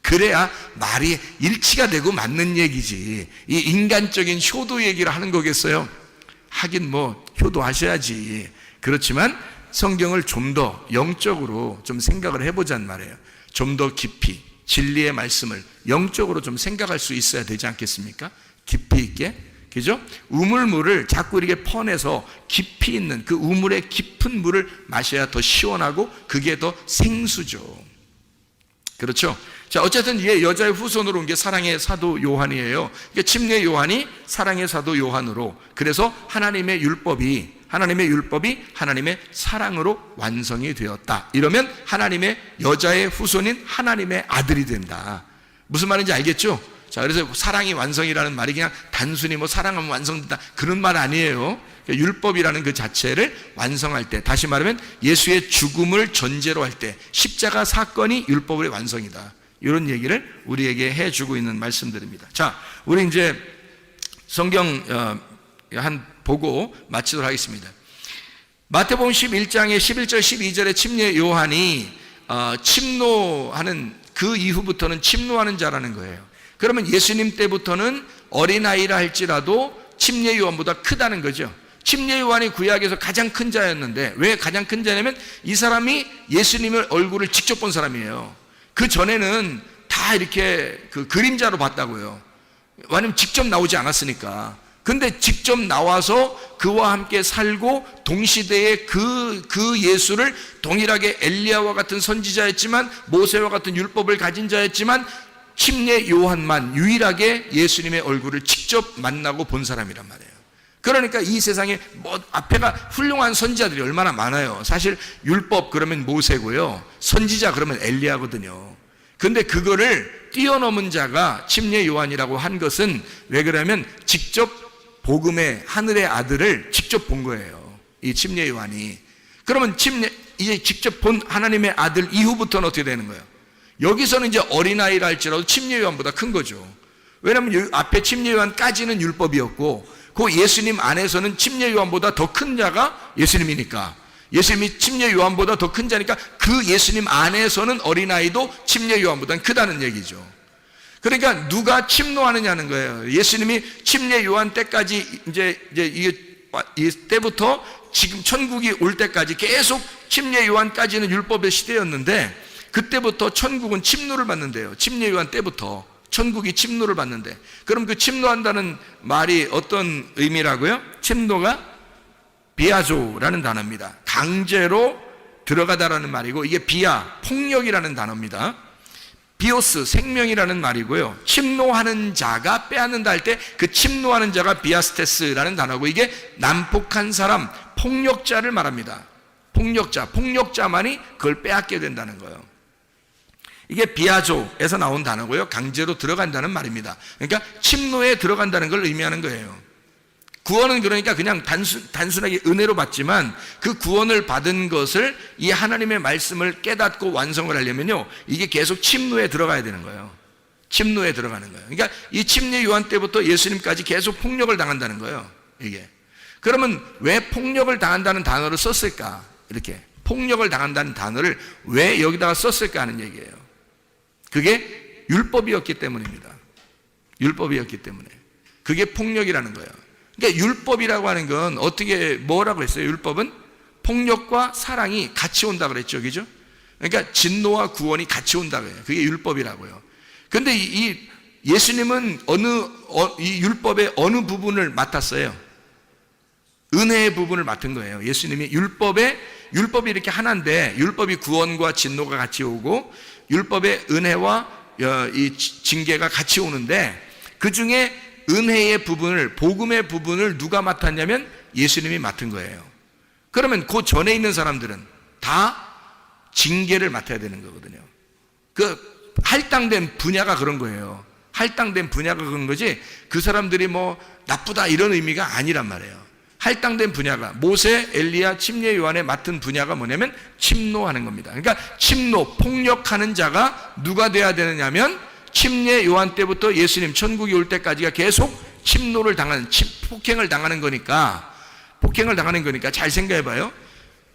그래야 말이 일치가 되고 맞는 얘기지, 이 인간적인 효도 얘기를 하는 거겠어요? 하긴 뭐 효도하셔야지. 그렇지만 성경을 좀 더 영적으로 좀 생각을 해보자는 말이에요. 좀 더 깊이 진리의 말씀을 영적으로 좀 생각할 수 있어야 되지 않겠습니까? 깊이 있게. 그죠? 우물물을 자꾸 이렇게 퍼내서 깊이 있는 그 우물의 깊은 물을 마셔야 더 시원하고 그게 더 생수죠. 그렇죠? 자, 어쨌든 얘 여자의 후손으로 온 게 사랑의 사도 요한이에요. 그러니까 침례 요한이 사랑의 사도 요한으로, 그래서 하나님의 율법이 하나님의 사랑으로 완성이 되었다. 이러면 하나님의 여자의 후손인 하나님의 아들이 된다. 무슨 말인지 알겠죠? 자, 그래서 사랑이 완성이라는 말이 그냥 단순히 뭐 사랑하면 완성된다 그런 말 아니에요. 율법이라는 그 자체를 완성할 때, 다시 말하면 예수의 죽음을 전제로 할 때 십자가 사건이 율법의 완성이다. 이런 얘기를 우리에게 해주고 있는 말씀들입니다. 자, 우리 이제 성경 한 보고 마치도록 하겠습니다. 마태복음 11장의 11절 12절에 침례 요한이 침노하는 그 이후부터는 침노하는 자라는 거예요. 그러면 예수님 때부터는 어린아이라 할지라도 침례 요한보다 크다는 거죠. 침례 요한이 구약에서 가장 큰 자였는데, 왜 가장 큰 자냐면 이 사람이 예수님의 얼굴을 직접 본 사람이에요. 그 전에는 다 이렇게 그 그림자로 봤다고요. 왜냐면 직접 나오지 않았으니까. 근데 직접 나와서 그와 함께 살고 동시대에 그 예수를 동일하게 엘리야와 같은 선지자였지만, 모세와 같은 율법을 가진 자였지만, 침례 요한만 유일하게 예수님의 얼굴을 직접 만나고 본 사람이란 말이에요. 그러니까 이 세상에 뭐 앞에가 훌륭한 선지자들이 얼마나 많아요. 사실 율법 그러면 모세고요, 선지자 그러면 엘리야거든요. 근데 그거를 뛰어넘은 자가 침례 요한이라고 한 것은 왜 그러냐면 직접 복음의 하늘의 아들을 직접 본 거예요, 이 침례 요한이. 그러면 이제 직접 본 하나님의 아들 이후부터는 어떻게 되는 거예요? 여기서는 이제 어린아이라 할지라도 침례 요한보다 큰 거죠. 왜냐하면 앞에 침례 요한까지는 율법이었고, 그 예수님 안에서는 침례 요한보다 더 큰 자가 예수님이니까, 예수님이 침례 요한보다 더 큰 자니까 그 예수님 안에서는 어린아이도 침례 요한보다는 크다는 얘기죠. 그러니까 누가 침노하느냐는 거예요. 예수님이 침례 요한 때까지 이제 이 때부터 지금 천국이 올 때까지 계속 침례 요한까지는 율법의 시대였는데, 그때부터 천국은 침노를 받는데요. 침례 요한 때부터 천국이 침노를 받는데, 그럼 그 침노한다는 말이 어떤 의미라고요? 침노가 비아조라는 단어입니다. 강제로 들어가다라는 말이고, 이게 비아, 폭력이라는 단어입니다. 비오스, 생명이라는 말이고요. 침노하는 자가 빼앗는다 할 때 그 침노하는 자가 비아스테스라는 단어고, 이게 난폭한 사람, 폭력자를 말합니다. 폭력자만이 그걸 빼앗게 된다는 거예요. 이게 비아조에서 나온 단어고요, 강제로 들어간다는 말입니다. 그러니까 침노에 들어간다는 걸 의미하는 거예요. 구원은 그러니까 그냥 단순하게 은혜로 받지만, 그 구원을 받은 것을 이 하나님의 말씀을 깨닫고 완성을 하려면요, 이게 계속 침노에 들어가야 되는 거예요. 침노에 들어가는 거예요. 그러니까 이 침례 요한 때부터 예수님까지 계속 폭력을 당한다는 거예요, 이게. 그러면 왜 폭력을 당한다는 단어를 썼을까? 이렇게 폭력을 당한다는 단어를 왜 여기다가 썼을까 하는 얘기예요. 그게 율법이었기 때문입니다. 율법이었기 때문에. 그게 폭력이라는 거예요. 그러니까 율법이라고 하는 건 어떻게, 뭐라고 했어요? 율법은 폭력과 사랑이 같이 온다 그랬죠, 그죠? 그러니까 진노와 구원이 같이 온다 그래요. 그게 율법이라고요. 근데 이 예수님은 이 율법의 어느 부분을 맡았어요? 은혜의 부분을 맡은 거예요. 예수님이 율법이 이렇게 하나인데, 율법이 구원과 진노가 같이 오고, 율법의 은혜와 이 징계가 같이 오는데, 그 중에 은혜의 부분을, 복음의 부분을 누가 맡았냐면 예수님이 맡은 거예요. 그러면 그 전에 있는 사람들은 다 징계를 맡아야 되는 거거든요. 그 할당된 분야가 그런 거예요. 할당된 분야가 그런 거지, 그 사람들이 뭐 나쁘다 이런 의미가 아니란 말이에요. 할당된 분야가, 모세, 엘리야, 침례 요한에 맡은 분야가 뭐냐면 침노하는 겁니다. 그러니까 폭력하는 자가 누가 돼야 되느냐면, 침례 요한 때부터 예수님 천국이 올 때까지가 계속 침노를 당하는, 폭행을 당하는 거니까 잘 생각해 봐요.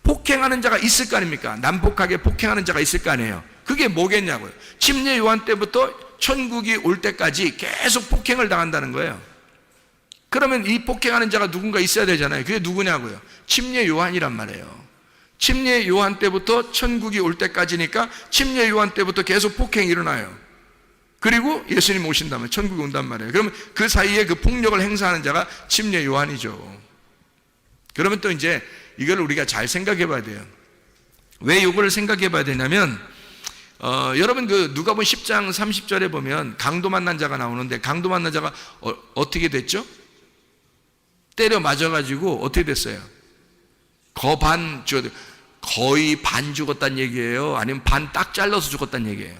폭행하는 자가 있을 거 아닙니까? 난폭하게 폭행하는 자가 있을 거 아니에요. 그게 뭐겠냐고요. 침례 요한 때부터 천국이 올 때까지 계속 폭행을 당한다는 거예요. 그러면 이 폭행하는 자가 누군가 있어야 되잖아요. 그게 누구냐고요? 침례 요한이란 말이에요. 침례 요한 때부터 천국이 올 때까지니까 침례 요한 때부터 계속 폭행이 일어나요. 그리고 예수님 오신다면 천국이 온단 말이에요. 그러면 그 사이에 그 폭력을 행사하는 자가 침례 요한이죠. 그러면 또 이제 이걸 우리가 잘 생각해 봐야 돼요. 왜 이걸 생각해 봐야 되냐면, 여러분 그 누가복음 10장 30절에 보면 강도 만난 자가 나오는데, 강도 만난 자가 어떻게 됐죠? 때려 맞아가지고 어떻게 됐어요? 거의 반 죽었다는 얘기예요? 아니면 반 딱 잘라서 죽었다는 얘기예요?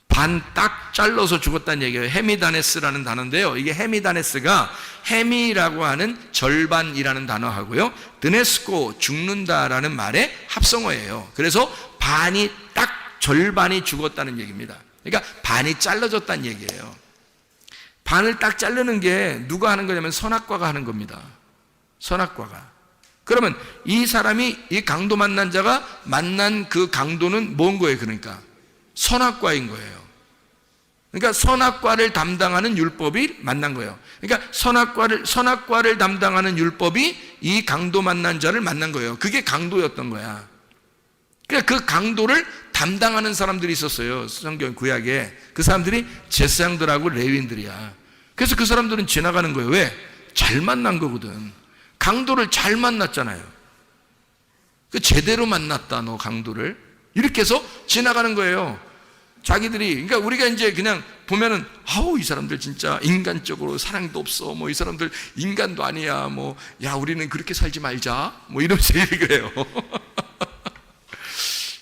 반 딱 잘라서 죽었다는 얘기예요. 헤미다네스라는 단어인데요, 이게 헤미다네스가 헤미라고 하는 절반이라는 단어하고요, 드네스코 죽는다라는 말의 합성어예요. 그래서 반이 딱 절반이 죽었다는 얘기입니다. 그러니까 반이 잘라졌다는 얘기예요. 반을 딱 자르는 게 누가 하는 거냐면 선악과가 하는 겁니다. 선악과가. 그러면 이 사람이, 이 강도 만난 자가 만난 그 강도는 뭔 거예요? 그러니까 선악과인 거예요. 그러니까 선악과를 담당하는 율법이 만난 거예요. 그러니까 선악과를 담당하는 율법이 이 강도 만난 자를 만난 거예요. 그게 강도였던 거야. 그러니까 그 강도를 담당하는 사람들이 있었어요, 성경 구약에. 그 사람들이 제사장들하고 레위인들이야. 그래서 그 사람들은 지나가는 거예요. 왜? 잘 만난 거거든. 강도를 잘 만났잖아요. 그 제대로 만났다, 너 강도를. 이렇게 해서 지나가는 거예요. 자기들이. 그러니까 우리가 이제 그냥 보면은, 아우, 이 사람들 진짜 인간적으로 사랑도 없어, 뭐 이 사람들 인간도 아니야, 뭐 야, 우리는 그렇게 살지 말자, 뭐 이러면서 얘기를 해요.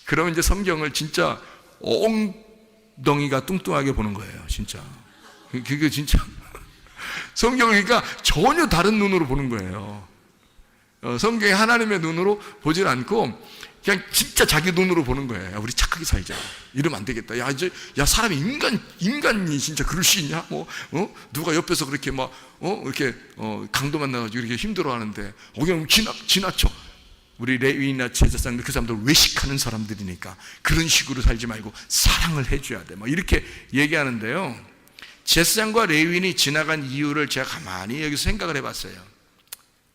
그러면 이제 성경을 진짜 엉덩이가 뚱뚱하게 보는 거예요, 진짜. 그게 진짜 성경을 그러니까 전혀 다른 눈으로 보는 거예요. 성경이 하나님의 눈으로 보질 않고 그냥 진짜 자기 눈으로 보는 거예요. 야, 우리 착하게 살자. 이러면 안 되겠다. 야, 이제, 야, 사람이 인간이 진짜 그럴 수 있냐? 뭐, 누가 옆에서 그렇게 막, 이렇게, 강도 만나가지고 이렇게 힘들어 하는데, 그냥 지나쳐. 우리 레위나 제사장들, 그 사람들 외식하는 사람들이니까 그런 식으로 살지 말고 사랑을 해줘야 돼. 뭐 이렇게 얘기하는데요. 제사장과 레위인이 지나간 이유를 제가 가만히 여기서 생각을 해봤어요.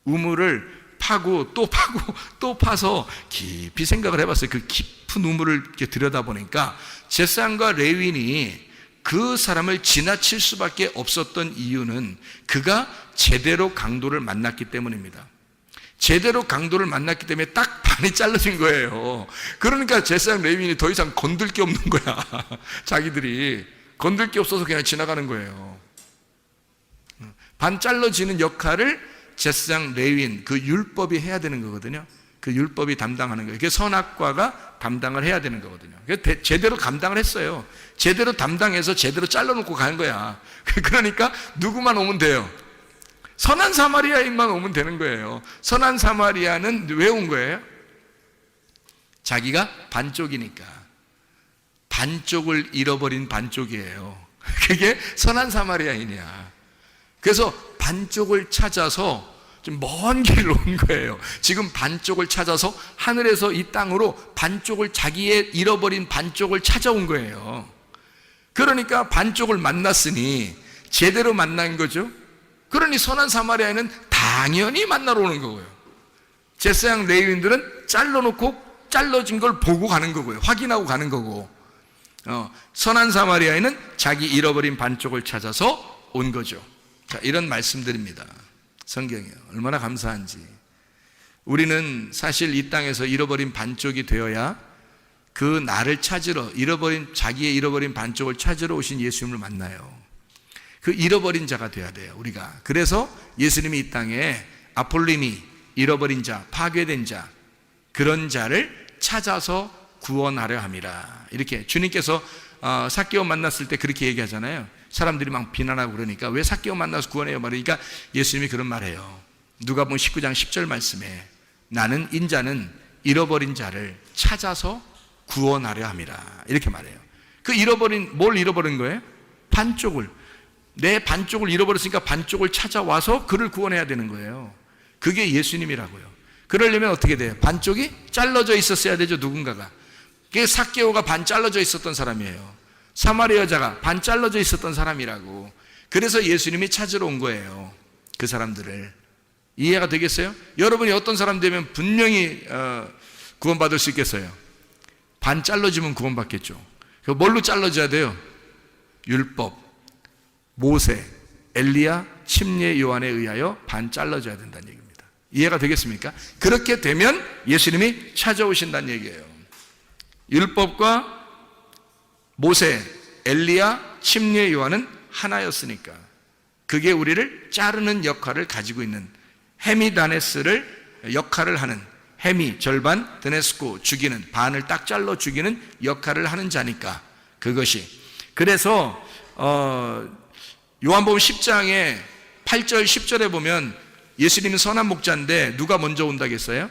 우물을 파고 또 파고 또 파서 깊이 생각을 해봤어요. 그 깊은 우물을 이렇게 들여다보니까 제사장과 레위인이 그 사람을 지나칠 수밖에 없었던 이유는 그가 제대로 강도를 만났기 때문입니다. 제대로 강도를 만났기 때문에 딱 반이 잘라진 거예요. 그러니까 제사장 레위인이 더 이상 건들 게 없는 거야. 자기들이 건들 게 없어서 그냥 지나가는 거예요. 반 잘라지는 역할을 제사장 레위인, 그 율법이 해야 되는 거거든요. 그 율법이 담당하는 거예요. 그게 선악과가 담당을 해야 되는 거거든요. 제대로 감당을 했어요. 제대로 담당해서 제대로 잘라놓고 가는 거야. 그러니까 누구만 오면 돼요? 선한 사마리아인만 오면 되는 거예요. 선한 사마리아는 왜 온 거예요? 자기가 반쪽이니까. 반쪽을 잃어버린 반쪽이에요. 그게 선한 사마리아인이야. 그래서 반쪽을 찾아서 좀 먼 길을 온 거예요. 지금 반쪽을 찾아서 하늘에서 이 땅으로 반쪽을, 자기의 잃어버린 반쪽을 찾아온 거예요. 그러니까 반쪽을 만났으니 제대로 만난 거죠. 그러니 선한 사마리아인은 당연히 만나러 오는 거고요. 제사장 레위인들은 잘라진 걸 보고 가는 거고요. 확인하고 가는 거고. 선한 사마리아인은 자기 잃어버린 반쪽을 찾아서 온 거죠. 자, 이런 말씀드립니다. 성경이요. 얼마나 감사한지. 우리는 사실 이 땅에서 잃어버린 반쪽이 되어야 그 나를 찾으러, 자기의 잃어버린 반쪽을 찾으러 오신 예수님을 만나요. 그 잃어버린 자가 돼야 돼요, 우리가. 그래서 예수님이 이 땅에 아폴림이 잃어버린 자, 파괴된 자, 그런 자를 찾아서 구원하려 함이라. 이렇게 주님께서 삭개오 만났을 때 그렇게 얘기하잖아요. 사람들이 막 비난하고 그러니까 왜 삭개오 만나서 구원해요? 말하니까 예수님이 그런 말해요. 누가복음 19장 10절 말씀에 나는 인자는 잃어버린 자를 찾아서 구원하려 함이라. 이렇게 말해요. 뭘 잃어버린 거예요? 반쪽을. 내 반쪽을 잃어버렸으니까 반쪽을 찾아와서 그를 구원해야 되는 거예요. 그게 예수님이라고요. 그러려면 어떻게 돼요? 반쪽이 잘라져 있었어야 되죠, 누군가가. 그게 삭개오가 반 잘라져 있었던 사람이에요. 사마리아 여자가 반 잘라져 있었던 사람이라고. 그래서 예수님이 찾으러 온 거예요, 그 사람들을. 이해가 되겠어요? 여러분이 어떤 사람 되면 분명히 구원받을 수 있겠어요? 반 잘라지면 구원받겠죠. 뭘로 잘라져야 돼요? 율법, 모세, 엘리야, 침례 요한에 의하여 반 잘라져야 된다는 얘기입니다. 이해가 되겠습니까? 그렇게 되면 예수님이 찾아오신다는 얘기예요. 율법과 모세, 엘리야, 침례 요한은 하나였으니까 그게 우리를 자르는 역할을 가지고 있는 헤미다네스를 역할을 하는, 헤미 절반, 드네스코 죽이는, 반을 딱 잘라 죽이는 역할을 하는 자니까 그것이. 그래서 요한복음 10장에 8절 10절에 보면 예수님은 선한 목자인데 누가 먼저 온다겠어요?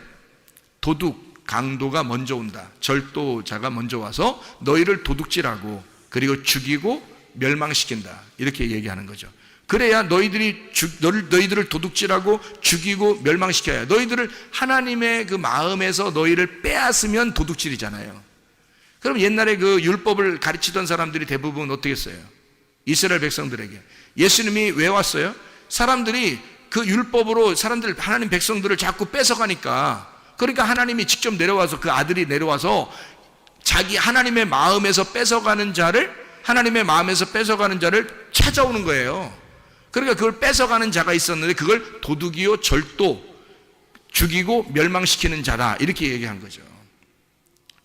도둑, 강도가 먼저 온다. 절도자가 먼저 와서 너희를 도둑질하고 그리고 죽이고 멸망시킨다, 이렇게 얘기하는 거죠. 그래야 너희들을 도둑질하고 죽이고 멸망시켜야, 너희들을 하나님의 그 마음에서 너희를 빼앗으면 도둑질이잖아요. 그럼 옛날에 그 율법을 가르치던 사람들이 대부분 어떻게 했어요? 이스라엘 백성들에게 예수님이 왜 왔어요? 사람들이 그 율법으로 하나님 백성들을 자꾸 뺏어가니까, 그러니까 하나님이 직접 내려와서, 그 아들이 내려와서 자기 하나님의 마음에서 뺏어가는 자를 찾아오는 거예요. 그러니까 그걸 뺏어가는 자가 있었는데 그걸 도둑이요 절도, 죽이고 멸망시키는 자다, 이렇게 얘기한 거죠.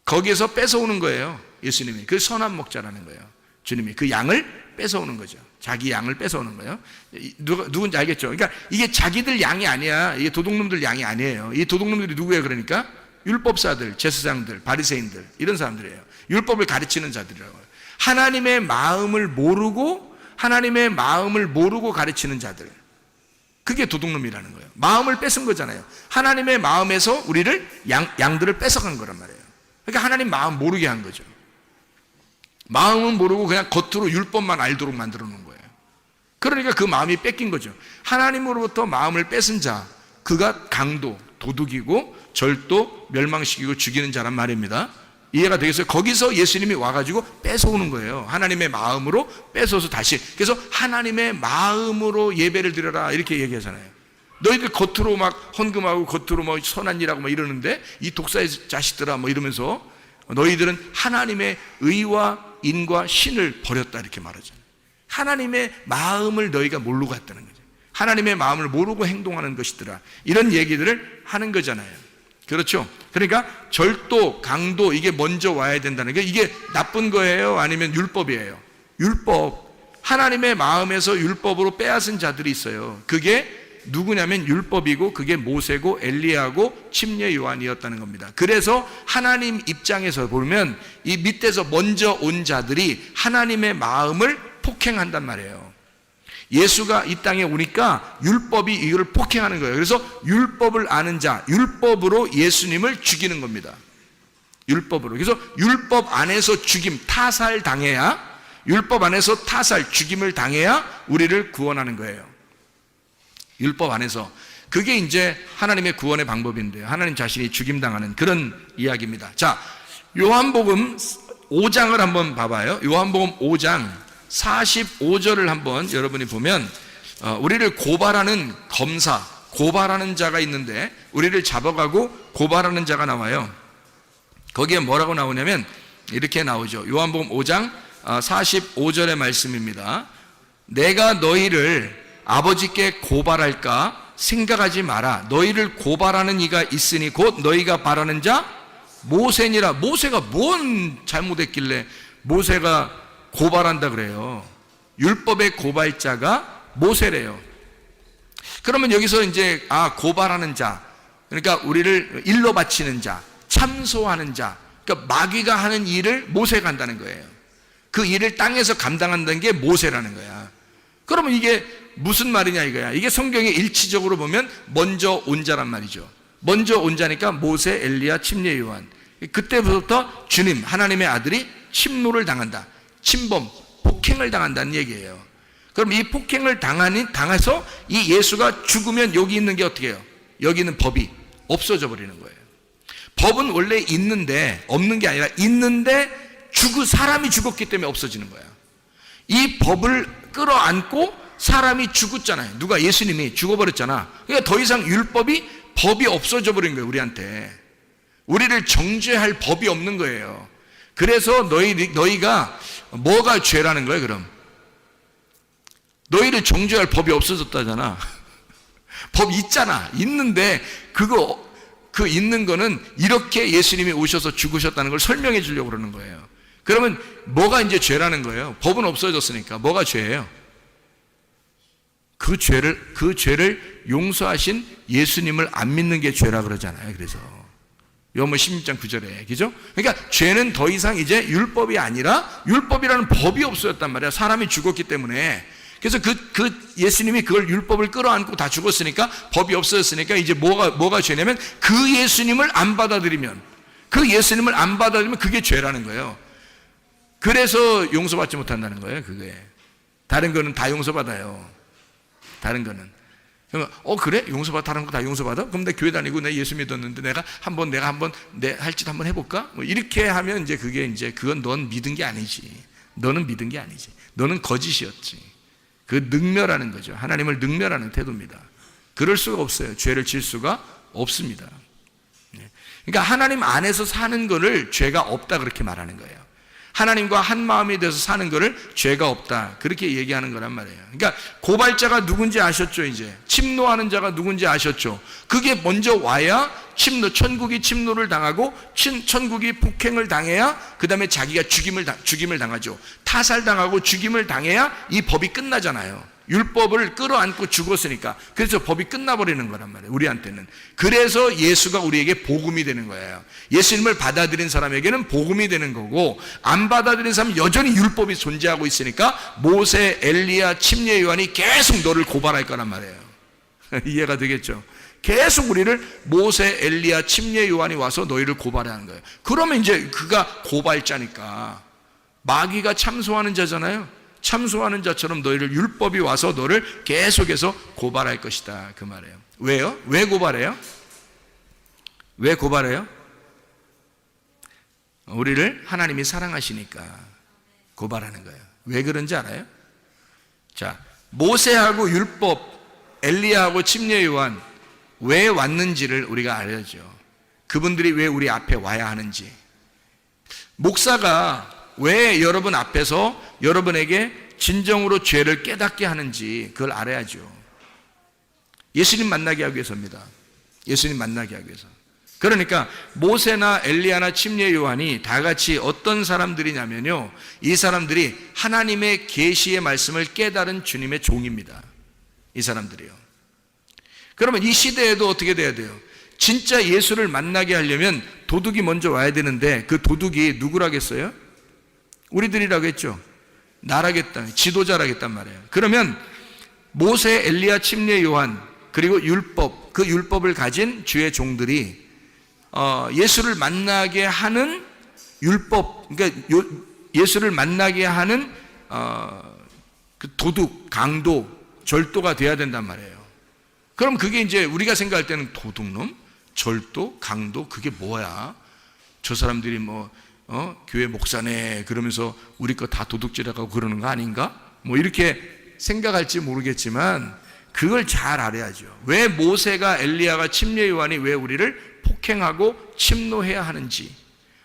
거기에서 뺏어오는 거예요. 예수님이 그 선한 목자라는 거예요. 주님이 그 양을 뺏어오는 거죠. 자기 양을 뺏어오는 거예요. 누군지 알겠죠? 그러니까 이게 자기들 양이 아니야. 이게 도둑놈들 양이 아니에요. 이 도둑놈들이 누구예요? 그러니까 율법사들, 제사장들, 바리새인들, 이런 사람들이에요. 율법을 가르치는 자들이라고 해요. 하나님의 마음을 모르고 가르치는 자들, 그게 도둑놈이라는 거예요. 마음을 뺏은 거잖아요. 하나님의 마음에서 우리를 양들을 뺏어간 거란 말이에요. 그러니까 하나님 마음 모르게 한 거죠. 마음은 모르고 그냥 겉으로 율법만 알도록 만들어 놓은 거예요. 그러니까 그 마음이 뺏긴 거죠. 하나님으로부터 마음을 뺏은 자, 그가 강도, 도둑이고 절도, 멸망시키고 죽이는 자란 말입니다. 이해가 되겠어요? 거기서 예수님이 와가지고 뺏어오는 거예요. 하나님의 마음으로 뺏어서 다시. 그래서 하나님의 마음으로 예배를 드려라, 이렇게 얘기하잖아요. 너희들 겉으로 막 헌금하고 겉으로 뭐 선한 일하고 막 이러는데 이 독사의 자식들아 뭐 이러면서 너희들은 하나님의 의와 인과 신을 버렸다, 이렇게 말하잖아요. 하나님의 마음을 너희가 모르고 갔다는 거죠. 하나님의 마음을 모르고 행동하는 것이더라, 이런 얘기들을 하는 거잖아요. 그렇죠? 그러니까 절도, 강도, 이게 먼저 와야 된다는 게, 이게 나쁜 거예요? 아니면 율법이에요? 율법. 하나님의 마음에서 율법으로 빼앗은 자들이 있어요. 그게 누구냐면 율법이고, 그게 모세고 엘리야고 침례 요한이었다는 겁니다. 그래서 하나님 입장에서 보면 이 밑에서 먼저 온 자들이 하나님의 마음을 폭행한단 말이에요. 예수가 이 땅에 오니까 율법이 이걸 폭행하는 거예요. 그래서 율법을 아는 자, 율법으로 예수님을 죽이는 겁니다. 율법으로. 그래서 율법 안에서 죽임, 타살 당해야, 율법 안에서 타살, 죽임을 당해야 우리를 구원하는 거예요. 율법 안에서. 그게 이제 하나님의 구원의 방법인데요. 하나님 자신이 죽임당하는 그런 이야기입니다. 자, 요한복음 5장을 한번 봐봐요. 요한복음 5장 45절을 한번 여러분이 보면 우리를 고발하는 검사, 고발하는 자가 있는데 우리를 잡아가고 고발하는 자가 나와요. 거기에 뭐라고 나오냐면 이렇게 나오죠. 요한복음 5장 45절의 말씀입니다. 내가 너희를 아버지께 고발할까 생각하지 마라. 너희를 고발하는 이가 있으니 곧 너희가 바라는 자 모세니라. 모세가 뭔 잘못했길래 모세가 고발한다 그래요. 율법의 고발자가 모세래요. 그러면 여기서 이제 고발하는 자, 그러니까 우리를 일로 바치는 자, 참소하는 자, 그러니까 마귀가 하는 일을 모세가 한다는 거예요. 그 일을 땅에서 감당한다는 게 모세라는 거야. 그러면 이게 무슨 말이냐 이거야. 이게 성경에 일치적으로 보면 먼저 온 자란 말이죠. 먼저 온 자니까 모세, 엘리야, 침례 요한. 그때부터 주님, 하나님의 아들이 침노를 당한다. 침범, 폭행을 당한다는 얘기예요. 그럼 이 폭행을 당해서 이 예수가 죽으면 여기 있는 게 어떻게 해요? 여기 있는 법이 없어져 버리는 거예요. 법은 원래 있는데, 없는 게 아니라 있는데 사람이 죽었기 때문에 없어지는 거야. 이 법을 끌어안고 사람이 죽었잖아요. 누가? 예수님이 죽어버렸잖아. 그러니까 더 이상 법이 없어져 버린 거예요. 우리한테. 우리를 정죄할 법이 없는 거예요. 그래서 너희가 뭐가 죄라는 거예요? 그럼 너희를 정죄할 법이 없어졌다잖아. 법 있잖아. 있는데 그 있는 거는 이렇게 예수님이 오셔서 죽으셨다는 걸 설명해 주려고 그러는 거예요. 그러면 뭐가 이제 죄라는 거예요? 법은 없어졌으니까 뭐가 죄예요? 그 죄를 용서하신 예수님을 안 믿는 게 죄라 그러잖아요. 그래서 요한복음 16장 9절에, 그죠? 그러니까 죄는 더 이상 이제 율법이 아니라, 율법이라는 법이 없어졌단 말이야. 사람이 죽었기 때문에. 그래서 예수님이 그걸 율법을 끌어안고 다 죽었으니까, 법이 없어졌으니까 이제 뭐가 죄냐면 그 예수님을 안 받아들이면, 그게 죄라는 거예요. 그래서 용서받지 못한다는 거예요. 그게. 다른 거는 다 용서받아요. 다른 거는. 그러면 그래? 용서받아? 다른 거 다 용서받아? 그럼 내 교회 다니고 내 예수 믿었는데 내가 한번 내 할 짓 한번 해볼까? 뭐 이렇게 하면 그건 넌 믿은 게 아니지. 너는 믿은 게 아니지. 너는 거짓이었지. 그 능멸하는 거죠. 하나님을 능멸하는 태도입니다. 그럴 수가 없어요. 죄를 질 수가 없습니다. 그러니까 하나님 안에서 사는 거를 죄가 없다 그렇게 말하는 거예요. 하나님과 한 마음이 돼서 사는 거를 죄가 없다 그렇게 얘기하는 거란 말이에요. 그러니까 고발자가 누군지 아셨죠? 이제 침노하는 자가 누군지 아셨죠? 그게 먼저 와야 천국이 침노를 당하고 천국이 폭행을 당해야 그 다음에 자기가 죽임을 당하죠. 타살당하고 죽임을 당해야 이 법이 끝나잖아요. 율법을 끌어안고 죽었으니까. 그래서 법이 끝나버리는 거란 말이에요, 우리한테는. 그래서 예수가 우리에게 복음이 되는 거예요. 예수님을 받아들인 사람에게는 복음이 되는 거고, 안 받아들인 사람은 여전히 율법이 존재하고 있으니까 모세, 엘리야, 침례 요한이 계속 너를 고발할 거란 말이에요. 이해가 되겠죠? 계속 우리를 모세, 엘리야, 침례 요한이 와서 너희를 고발하는 거예요. 그러면 이제 그가 고발자니까, 마귀가 참소하는 자잖아요. 참소하는 자처럼 너희를 율법이 와서 너를 계속해서 고발할 것이다 그 말이에요. 왜요? 왜 고발해요? 왜 고발해요? 우리를 하나님이 사랑하시니까 고발하는 거예요. 왜 그런지 알아요? 자, 모세하고 율법, 엘리야하고 침례 요한 왜 왔는지를 우리가 알아야죠. 그분들이 왜 우리 앞에 와야 하는지. 목사가 왜 여러분 앞에서 여러분에게 진정으로 죄를 깨닫게 하는지 그걸 알아야죠. 예수님 만나게 하기 위해서입니다. 예수님 만나게 하기 위해서. 그러니까 모세나 엘리야나 침례 요한이 다 같이 어떤 사람들이냐면요, 이 사람들이 하나님의 계시의 말씀을 깨달은 주님의 종입니다. 이 사람들이요. 그러면 이 시대에도 어떻게 돼야 돼요? 진짜 예수를 만나게 하려면 도둑이 먼저 와야 되는데, 그 도둑이 누구라겠어요? 우리들이라고 했죠. 나라겠다, 지도자라겠단 말이에요. 그러면 모세, 엘리야, 침례 요한 그리고 율법, 그 율법을 가진 주의 종들이 예수를 만나게 하는 율법, 그러니까 예수를 만나게 하는 그 도둑, 강도, 절도가 돼야 된단 말이에요. 그럼 그게 이제 우리가 생각할 때는 도둑놈, 절도, 강도, 그게 뭐야? 저 사람들이 교회 목사네 그러면서 우리 거 다 도둑질하고 그러는 거 아닌가? 뭐 이렇게 생각할지 모르겠지만 그걸 잘 알아야죠. 왜 모세가, 엘리야가, 침례 요한이 왜 우리를 폭행하고 침노해야 하는지,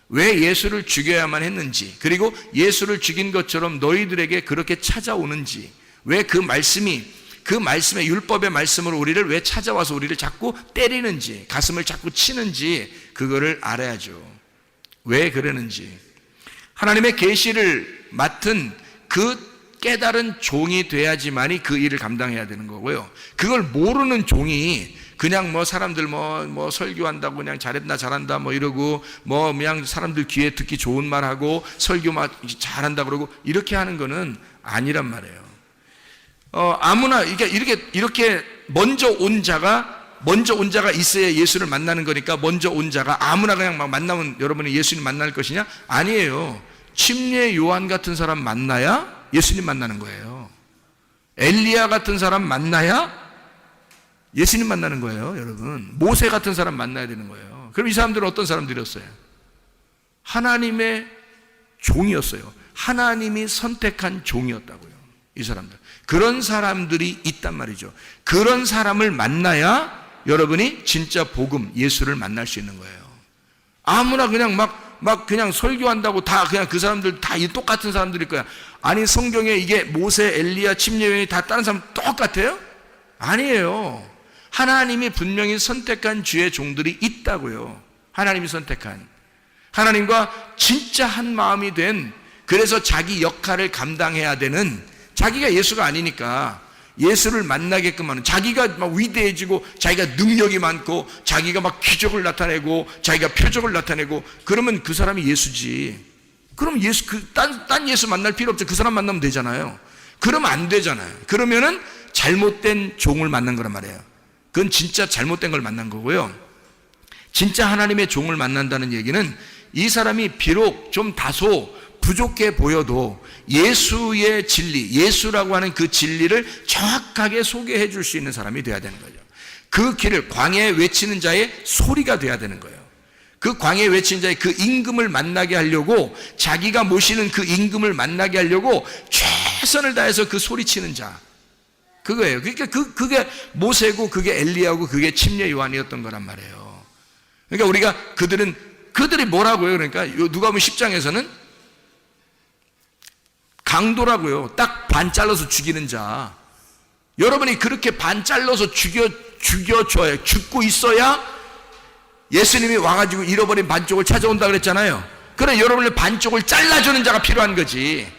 왜 예수를 죽여야만 했는지, 그리고 예수를 죽인 것처럼 너희들에게 그렇게 찾아오는지, 왜 그 말씀의 율법의 말씀으로 우리를 왜 찾아와서 우리를 자꾸 때리는지, 가슴을 자꾸 치는지 그거를 알아야죠. 왜 그러는지. 하나님의 계시를 맡은 그 깨달은 종이 돼야지만이 그 일을 감당해야 되는 거고요. 그걸 모르는 종이 그냥 사람들 설교한다고 그냥 잘한다 이러고 그냥 사람들 귀에 듣기 좋은 말 하고 설교 잘한다 그러고 이렇게 하는 거는 아니란 말이에요. 아무나 이렇게 먼저 온 자가 있어야 예수를 만나는 거니까, 먼저 온 자가 아무나 그냥 만나면 여러분이 예수님 만날 것이냐? 아니에요. 침례 요한 같은 사람 만나야 예수님 만나는 거예요. 엘리야 같은 사람 만나야 예수님 만나는 거예요, 여러분. 모세 같은 사람 만나야 되는 거예요. 그럼 이 사람들은 어떤 사람들이었어요? 하나님의 종이었어요. 하나님이 선택한 종이었다고요, 이 사람들. 그런 사람들이 있단 말이죠. 그런 사람을 만나야 여러분이 진짜 복음, 예수를 만날 수 있는 거예요. 아무나 그냥 그냥 설교한다고 다 그냥 그 사람들 다 똑같은 사람들일 거야. 아니, 성경에 이게 모세, 엘리야, 침례 요한이 다 다른 사람 똑같아요? 아니에요. 하나님이 분명히 선택한 주의 종들이 있다고요. 하나님이 선택한. 하나님과 진짜 한 마음이 된, 그래서 자기 역할을 감당해야 되는, 자기가 예수가 아니니까 예수를 만나게끔 하는, 자기가 막 위대해지고 자기가 능력이 많고 자기가 막 기적을 나타내고 자기가 표적을 나타내고 그러면 그 사람이 예수지. 그럼 예수, 딴 예수 만날 필요 없죠. 그 사람 만나면 되잖아요. 그러면 안 되잖아요. 그러면은 잘못된 종을 만난 거란 말이에요. 그건 진짜 잘못된 걸 만난 거고요. 진짜 하나님의 종을 만난다는 얘기는 이 사람이 비록 좀 다소 부족해 보여도 예수의 진리, 예수라고 하는 그 진리를 정확하게 소개해 줄 수 있는 사람이 돼야 되는 거죠. 그 길을, 광야에 외치는 자의 소리가 돼야 되는 거예요. 그 광야에 외치는 자의 그 임금을 만나게 하려고, 자기가 모시는 그 임금을 만나게 하려고 최선을 다해서 그 소리치는 자, 그거예요. 그러니까 그게 모세고 그게 엘리야고 그게 침례 요한이었던 거란 말이에요. 그러니까 우리가 그들이 뭐라고요? 그러니까 누가복음 10장에서는 강도라고요. 딱 반 잘라서 죽이는 자. 여러분이 그렇게 반 잘라서 죽여줘야, 죽고 있어야 예수님이 와가지고 잃어버린 반쪽을 찾아온다 그랬잖아요. 그래, 여러분을 반쪽을 잘라주는 자가 필요한 거지.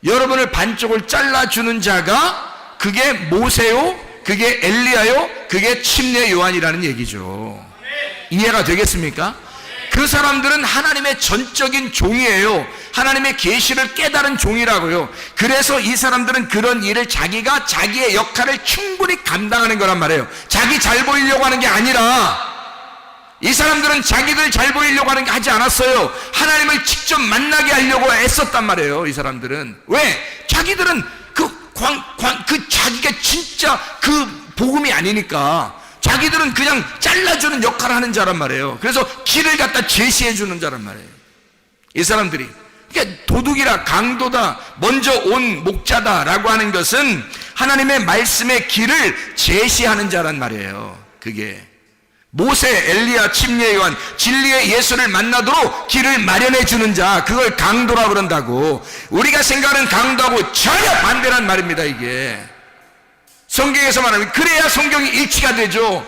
여러분을 반쪽을 잘라주는 자가 그게 모세요, 그게 엘리야요, 그게 침례 요한이라는 얘기죠. 이해가 되겠습니까? 그 사람들은 하나님의 전적인 종이에요. 하나님의 계시를 깨달은 종이라고요. 그래서 이 사람들은 그런 일을 자기가 자기의 역할을 충분히 감당하는 거란 말이에요. 자기 잘 보이려고 하는 게 아니라, 이 사람들은 자기들 잘 보이려고 하는 게 하지 않았어요. 하나님을 직접 만나게 하려고 애썼단 말이에요. 이 사람들은. 왜? 자기들은 자기가 진짜 그 복음이 아니니까 자기들은 그냥 잘라주는 역할을 하는 자란 말이에요. 그래서 길을 갖다 제시해주는 자란 말이에요. 이 사람들이. 그러니까 도둑이라, 강도다, 먼저 온 목자다라고 하는 것은 하나님의 말씀의 길을 제시하는 자란 말이에요. 그게 모세, 엘리야, 침례 요한, 진리의 예수를 만나도록 길을 마련해 주는 자, 그걸 강도라고 그런다고. 우리가 생각하는 강도하고 전혀 반대란 말입니다. 이게 성경에서 말하면, 그래야 성경이 일치가 되죠.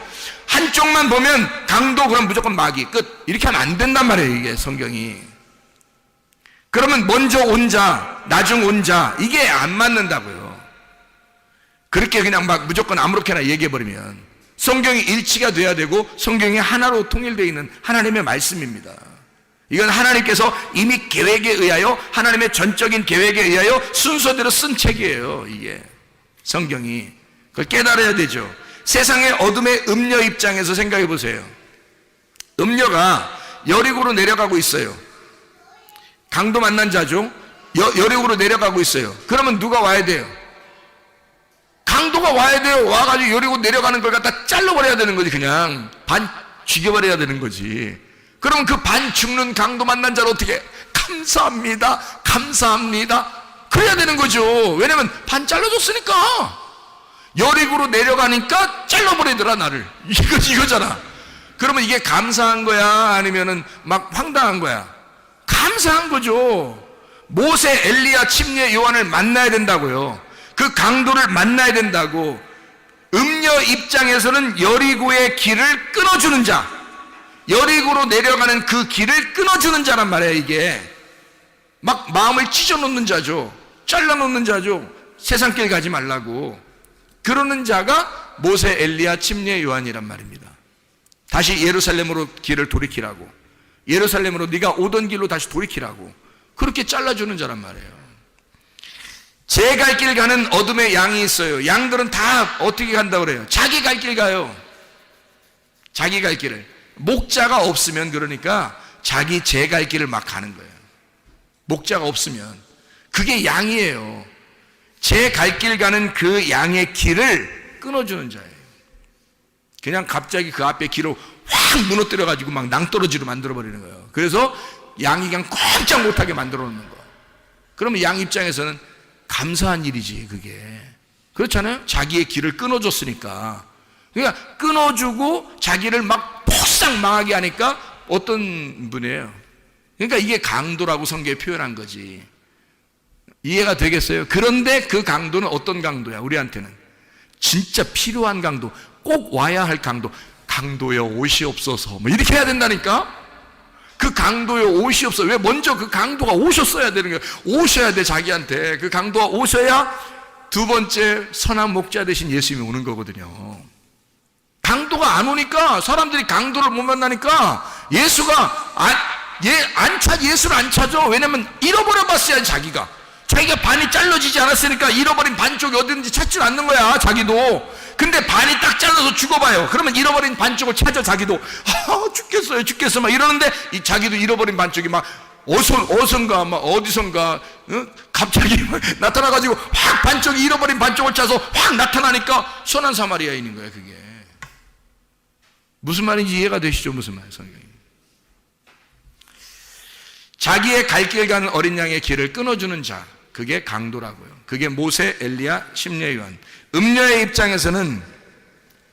한쪽만 보면 강도, 그럼 무조건 마귀 끝, 이렇게 하면 안 된단 말이에요. 이게 성경이. 그러면 먼저 온 자, 나중 온 자, 이게 안 맞는다고요. 그렇게 그냥 막 무조건 아무렇게나 얘기해버리면, 성경이 일치가 돼야 되고 성경이 하나로 통일되어 있는 하나님의 말씀입니다. 이건 하나님께서 이미 계획에 의하여, 하나님의 전적인 계획에 의하여 순서대로 쓴 책이에요. 이게 성경이. 그걸 깨달아야 되죠. 세상의 어둠의 음녀 입장에서 생각해 보세요. 음녀가 여리고로 내려가고 있어요. 강도 만난 자죠. 여리고로 내려가고 있어요. 그러면 누가 와야 돼요? 강도가 와야 돼요. 와가지고 여리고 내려가는 걸 갖다 잘라버려야 되는 거지. 그냥 반 죽여버려야 되는 거지. 그럼 그 반 죽는 강도 만난 자를 어떻게? 감사합니다, 감사합니다, 그래야 되는 거죠. 왜냐면 반 잘라줬으니까. 여리고로 내려가니까 잘라버리더라 나를. 이거잖아. 그러면 이게 감사한 거야, 아니면은 막 황당한 거야? 감사한 거죠. 모세, 엘리야, 침례 요한을 만나야 된다고요. 그 강도를 만나야 된다고. 음녀 입장에서는 여리고의 길을 끊어주는 자, 여리고로 내려가는 그 길을 끊어주는 자란 말이에요. 이게 막 마음을 찢어놓는 자죠. 잘라놓는 자죠. 세상 길 가지 말라고. 그러는 자가 모세, 엘리야, 침례 요한이란 말입니다. 다시 예루살렘으로 길을 돌이키라고, 예루살렘으로 네가 오던 길로 다시 돌이키라고, 그렇게 잘라주는 자란 말이에요. 제 갈 길 가는 어둠의 양이 있어요. 양들은 다 어떻게 간다고 그래요? 자기 갈 길 가요. 자기 갈 길을. 목자가 없으면, 그러니까 자기 제 갈 길을 막 가는 거예요. 목자가 없으면. 그게 양이에요. 제 갈 길 가는 그 양의 길을 끊어주는 자예요. 그냥 갑자기 그 앞에 길을 확 무너뜨려가지고 막 낭떠러지로 만들어버리는 거예요. 그래서 양이 그냥 꼼짝 못하게 만들어 놓는 거예요. 그러면 양 입장에서는 감사한 일이지, 그게. 그렇잖아요? 자기의 길을 끊어줬으니까. 그러니까 끊어주고 자기를 막 폭삭 망하게 하니까 어떤 분이에요? 그러니까 이게 강도라고 성경에 표현한 거지. 이해가 되겠어요? 그런데 그 강도는 어떤 강도야? 우리한테는 진짜 필요한 강도, 꼭 와야 할 강도. 강도여 옷이 없어서 뭐 이렇게 해야 된다니까? 그 그 강도에 옷이 없어. 왜? 먼저 그 강도가 오셨어야 되는 거예요. 오셔야 돼, 자기한테. 그 강도가 오셔야 두 번째 선한 목자 되신 예수님이 오는 거거든요. 강도가 안 오니까, 사람들이 강도를 못 만나니까 예수가 예수를 안 찾아. 왜냐면 잃어버려 봤어요. 자기가 반이 잘라지지 않았으니까 잃어버린 반쪽이 어딘지 찾질 않는 거야, 자기도. 근데 반이 딱 잘라서 죽어봐요. 그러면 잃어버린 반쪽을 찾아, 자기도. 죽겠어 막 이러는데, 자기도 잃어버린 반쪽이 막 어선가 막 어디선가 갑자기 나타나가지고 확 반쪽이 잃어버린 반쪽을 찾아서 확 나타나니까 선한 사마리아인인 거야. 그게 무슨 말인지 이해가 되시죠? 무슨 말이에요, 성경이? 자기의 갈 길 가는 어린 양의 길을 끊어주는 자, 그게 강도라고요. 그게 모세, 엘리야, 침례 요한. 음녀의 입장에서는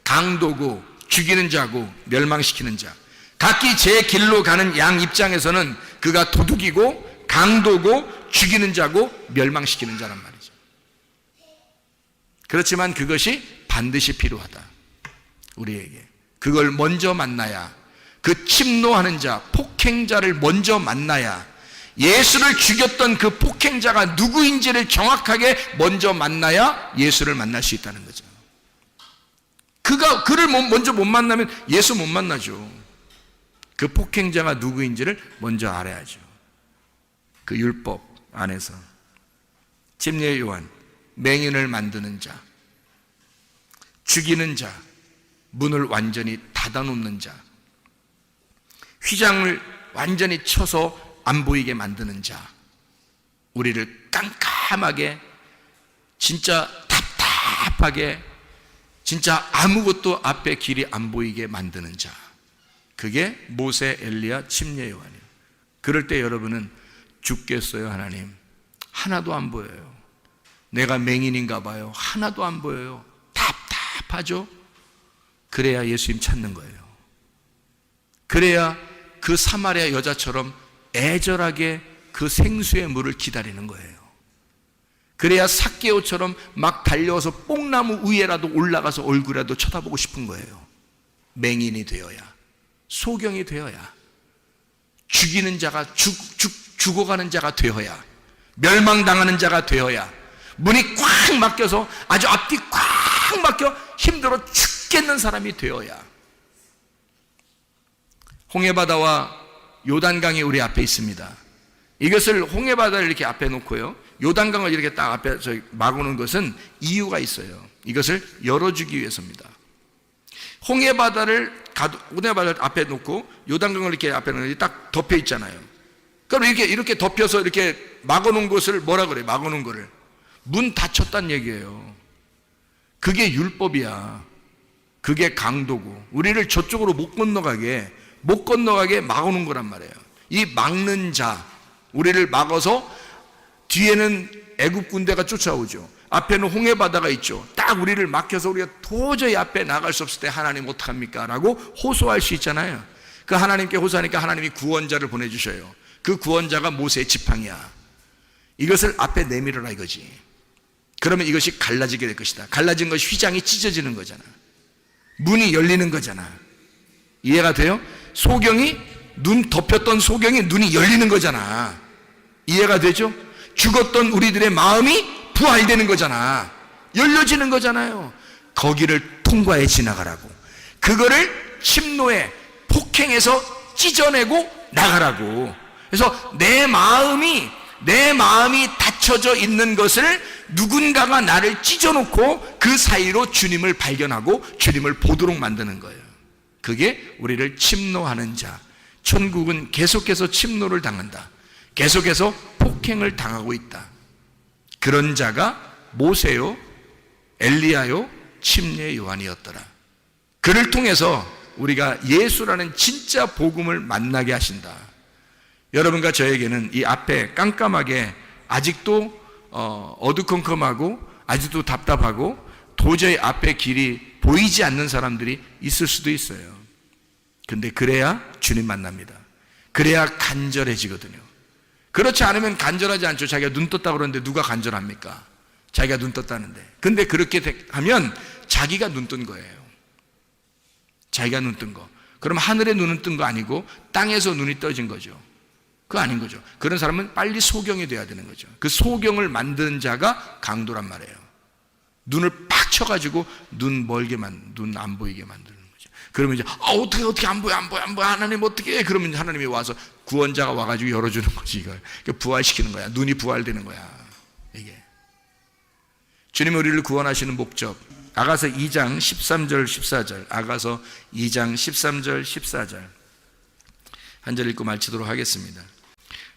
강도고 죽이는 자고 멸망시키는 자, 각기 제 길로 가는 양 입장에서는 그가 도둑이고 강도고 죽이는 자고 멸망시키는 자란 말이죠. 그렇지만 그것이 반드시 필요하다, 우리에게. 그걸 먼저 만나야, 그 침노하는 자, 폭행자를 먼저 만나야, 예수를 죽였던 그 폭행자가 누구인지를 정확하게 먼저 만나야 예수를 만날 수 있다는 거죠. 그를 먼저 못 만나면 예수 못 만나죠. 그 폭행자가 누구인지를 먼저 알아야죠. 그 율법 안에서. 침례 요한, 맹인을 만드는 자, 죽이는 자, 문을 완전히 닫아놓는 자, 휘장을 완전히 쳐서 안 보이게 만드는 자, 우리를 깜깜하게, 진짜 답답하게, 진짜 아무것도 앞에 길이 안 보이게 만드는 자, 그게 모세, 엘리야, 침례 요한이에요. 그럴 때 여러분은 죽겠어요, 하나님. 하나도 안 보여요. 내가 맹인인가 봐요. 하나도 안 보여요. 답답하죠? 그래야 예수님 찾는 거예요. 그래야 그 사마리아 여자처럼 애절하게 그 생수의 물을 기다리는 거예요. 그래야 삭개오처럼 막 달려와서 뽕나무 위에라도 올라가서 얼굴이라도 쳐다보고 싶은 거예요. 맹인이 되어야, 소경이 되어야, 죽이는 자가 죽어가는 자가 되어야, 멸망당하는 자가 되어야, 문이 꽉 막혀서 아주 앞뒤 꽉 막혀 힘들어 죽겠는 사람이 되어야. 홍해바다와 요단강이 우리 앞에 있습니다. 이것을 홍해바다를 이렇게 앞에 놓고요, 요단강을 이렇게 딱 앞에 막아놓은 것은 이유가 있어요. 이것을 열어주기 위해서입니다. 홍해바다를 앞에 놓고 요단강을 이렇게 앞에 놓으면 딱 덮여 있잖아요. 그럼 이렇게 덮여서 이렇게 막아놓은 것을 뭐라 그래요? 막아놓은 거를 문 닫혔다는 얘기예요. 그게 율법이야. 그게 강도고, 우리를 저쪽으로 못 건너가게 막아놓은 거란 말이에요. 이 막는 자, 우리를 막아서 뒤에는 애굽 군대가 쫓아오죠. 앞에는 홍해바다가 있죠. 딱 우리를 막혀서 우리가 도저히 앞에 나갈 수 없을 때 하나님 어떡합니까? 라고 호소할 수 있잖아요. 그 하나님께 호소하니까 하나님이 구원자를 보내주셔요. 그 구원자가 모세의 지팡이야. 이것을 앞에 내밀어라 이거지. 그러면 이것이 갈라지게 될 것이다. 갈라진 것이 휘장이 찢어지는 거잖아. 문이 열리는 거잖아. 이해가 돼요? 눈 덮였던 소경이 눈이 열리는 거잖아. 이해가 되죠? 죽었던 우리들의 마음이 부활되는 거잖아. 열려지는 거잖아요. 거기를 통과해 지나가라고. 그거를 침노에 폭행해서 찢어내고 나가라고. 그래서 내 마음이 닫혀져 있는 것을 누군가가 나를 찢어놓고 그 사이로 주님을 발견하고 주님을 보도록 만드는 거예요. 그게 우리를 침노하는 자. 천국은 계속해서 침노를 당한다. 계속해서 폭행을 당하고 있다. 그런 자가 모세요, 엘리야요, 침례 요한이었더라. 그를 통해서 우리가 예수라는 진짜 복음을 만나게 하신다. 여러분과 저에게는 이 앞에 깜깜하게 아직도 어두컴컴하고 아직도 답답하고 도저히 앞에 길이 보이지 않는 사람들이 있을 수도 있어요. 근데 그래야 주님 만납니다. 그래야 간절해지거든요. 그렇지 않으면 간절하지 않죠. 자기가 눈 떴다고 그러는데 누가 간절합니까? 자기가 눈 떴다는데. 근데 그렇게 하면 자기가 눈 뜬 거예요. 자기가 눈 뜬 거. 그럼 하늘에 눈은 뜬 거 아니고 땅에서 눈이 떠진 거죠. 그거 아닌 거죠. 그런 사람은 빨리 소경이 돼야 되는 거죠. 그 소경을 만드는 자가 강도란 말이에요. 눈을 팍 쳐가지고 눈 안 보이게 만드는 거죠. 그러면 이제 어떻게 안 보여 하나님 어떻게 해? 그러면 하나님이 와서 구원자가 와가지고 열어주는 거지. 이걸 부활시키는 거야. 눈이 부활되는 거야. 이게 주님이 우리를 구원하시는 목적. 아가서 2장 13절 14절. 아가서 2장 13절 14절 한 절 읽고 마치도록 하겠습니다.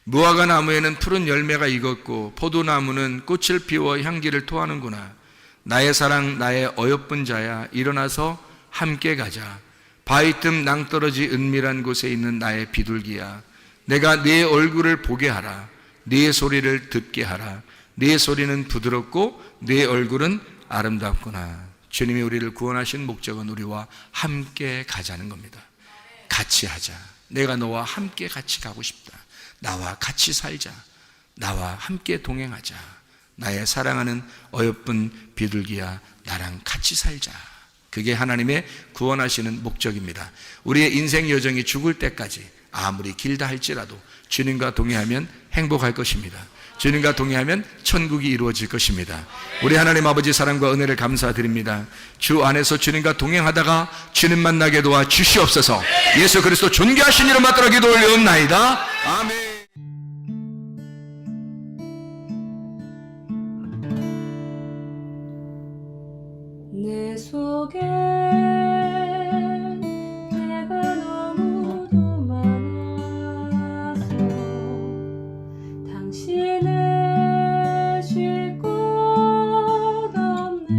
무화과 나무에는 푸른 열매가 익었고 포도나무는 꽃을 피워 향기를 토하는구나. 나의 사랑 나의 어여쁜 자야, 일어나서 함께 가자. 바위 틈 낭떠러지 은밀한 곳에 있는 나의 비둘기야, 내가 네 얼굴을 보게 하라. 네 소리를 듣게 하라. 네 소리는 부드럽고 네 얼굴은 아름답구나. 주님이 우리를 구원하신 목적은 우리와 함께 가자는 겁니다. 같이 하자. 내가 너와 함께 같이 가고 싶다. 나와 같이 살자. 나와 함께 동행하자. 나의 사랑하는 어여쁜 비둘기야, 나랑 같이 살자. 그게 하나님의 구원하시는 목적입니다. 우리의 인생 여정이 죽을 때까지 아무리 길다 할지라도 주님과 동행하면 행복할 것입니다. 주님과 동행하면 천국이 이루어질 것입니다. 우리 하나님 아버지 사랑과 은혜를 감사드립니다. 주 안에서 주님과 동행하다가 주님 만나게 도와 주시옵소서. 예수 그리스도 존귀하신 이름 받들어 기도 올려옵나이다. 아멘. 내 속에 내가 너무도 많아서 당신을 쉴 곳 없네.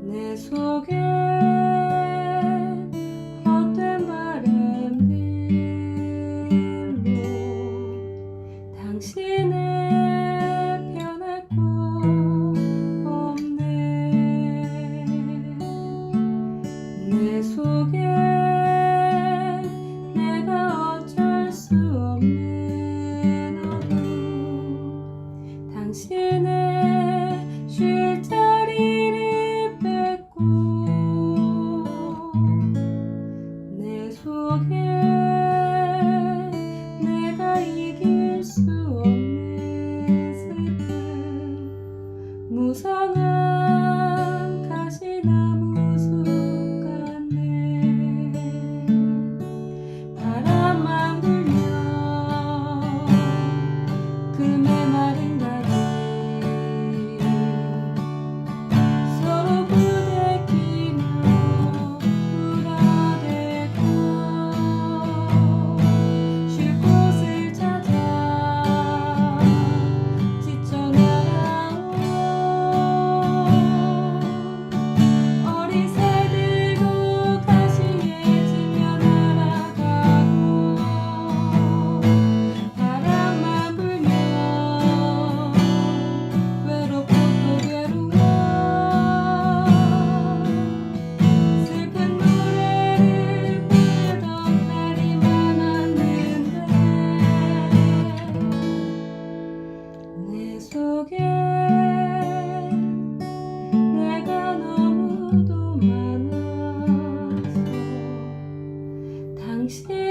내 속에 헛된 바램들로 당신을 변할 곳 내 속에 내가 어쩔 수 없는 어둠, 당신의 쉴 자리를 뺏고 내 속에 내가 이길 수 없는 슬픔, 무성한 가시나무 숲 바람만 불면 그 메마른 가지 서로 부대끼며 울어대고 쉴 곳을 찾아 지쳐 나가온 어린 새 들고 가시에 지며 날아가고 바람만 불면 외롭고 또 괴로워 슬픈 노래를 부르던 날이 많았는데 내 속에 내가 너무도 많아서 당신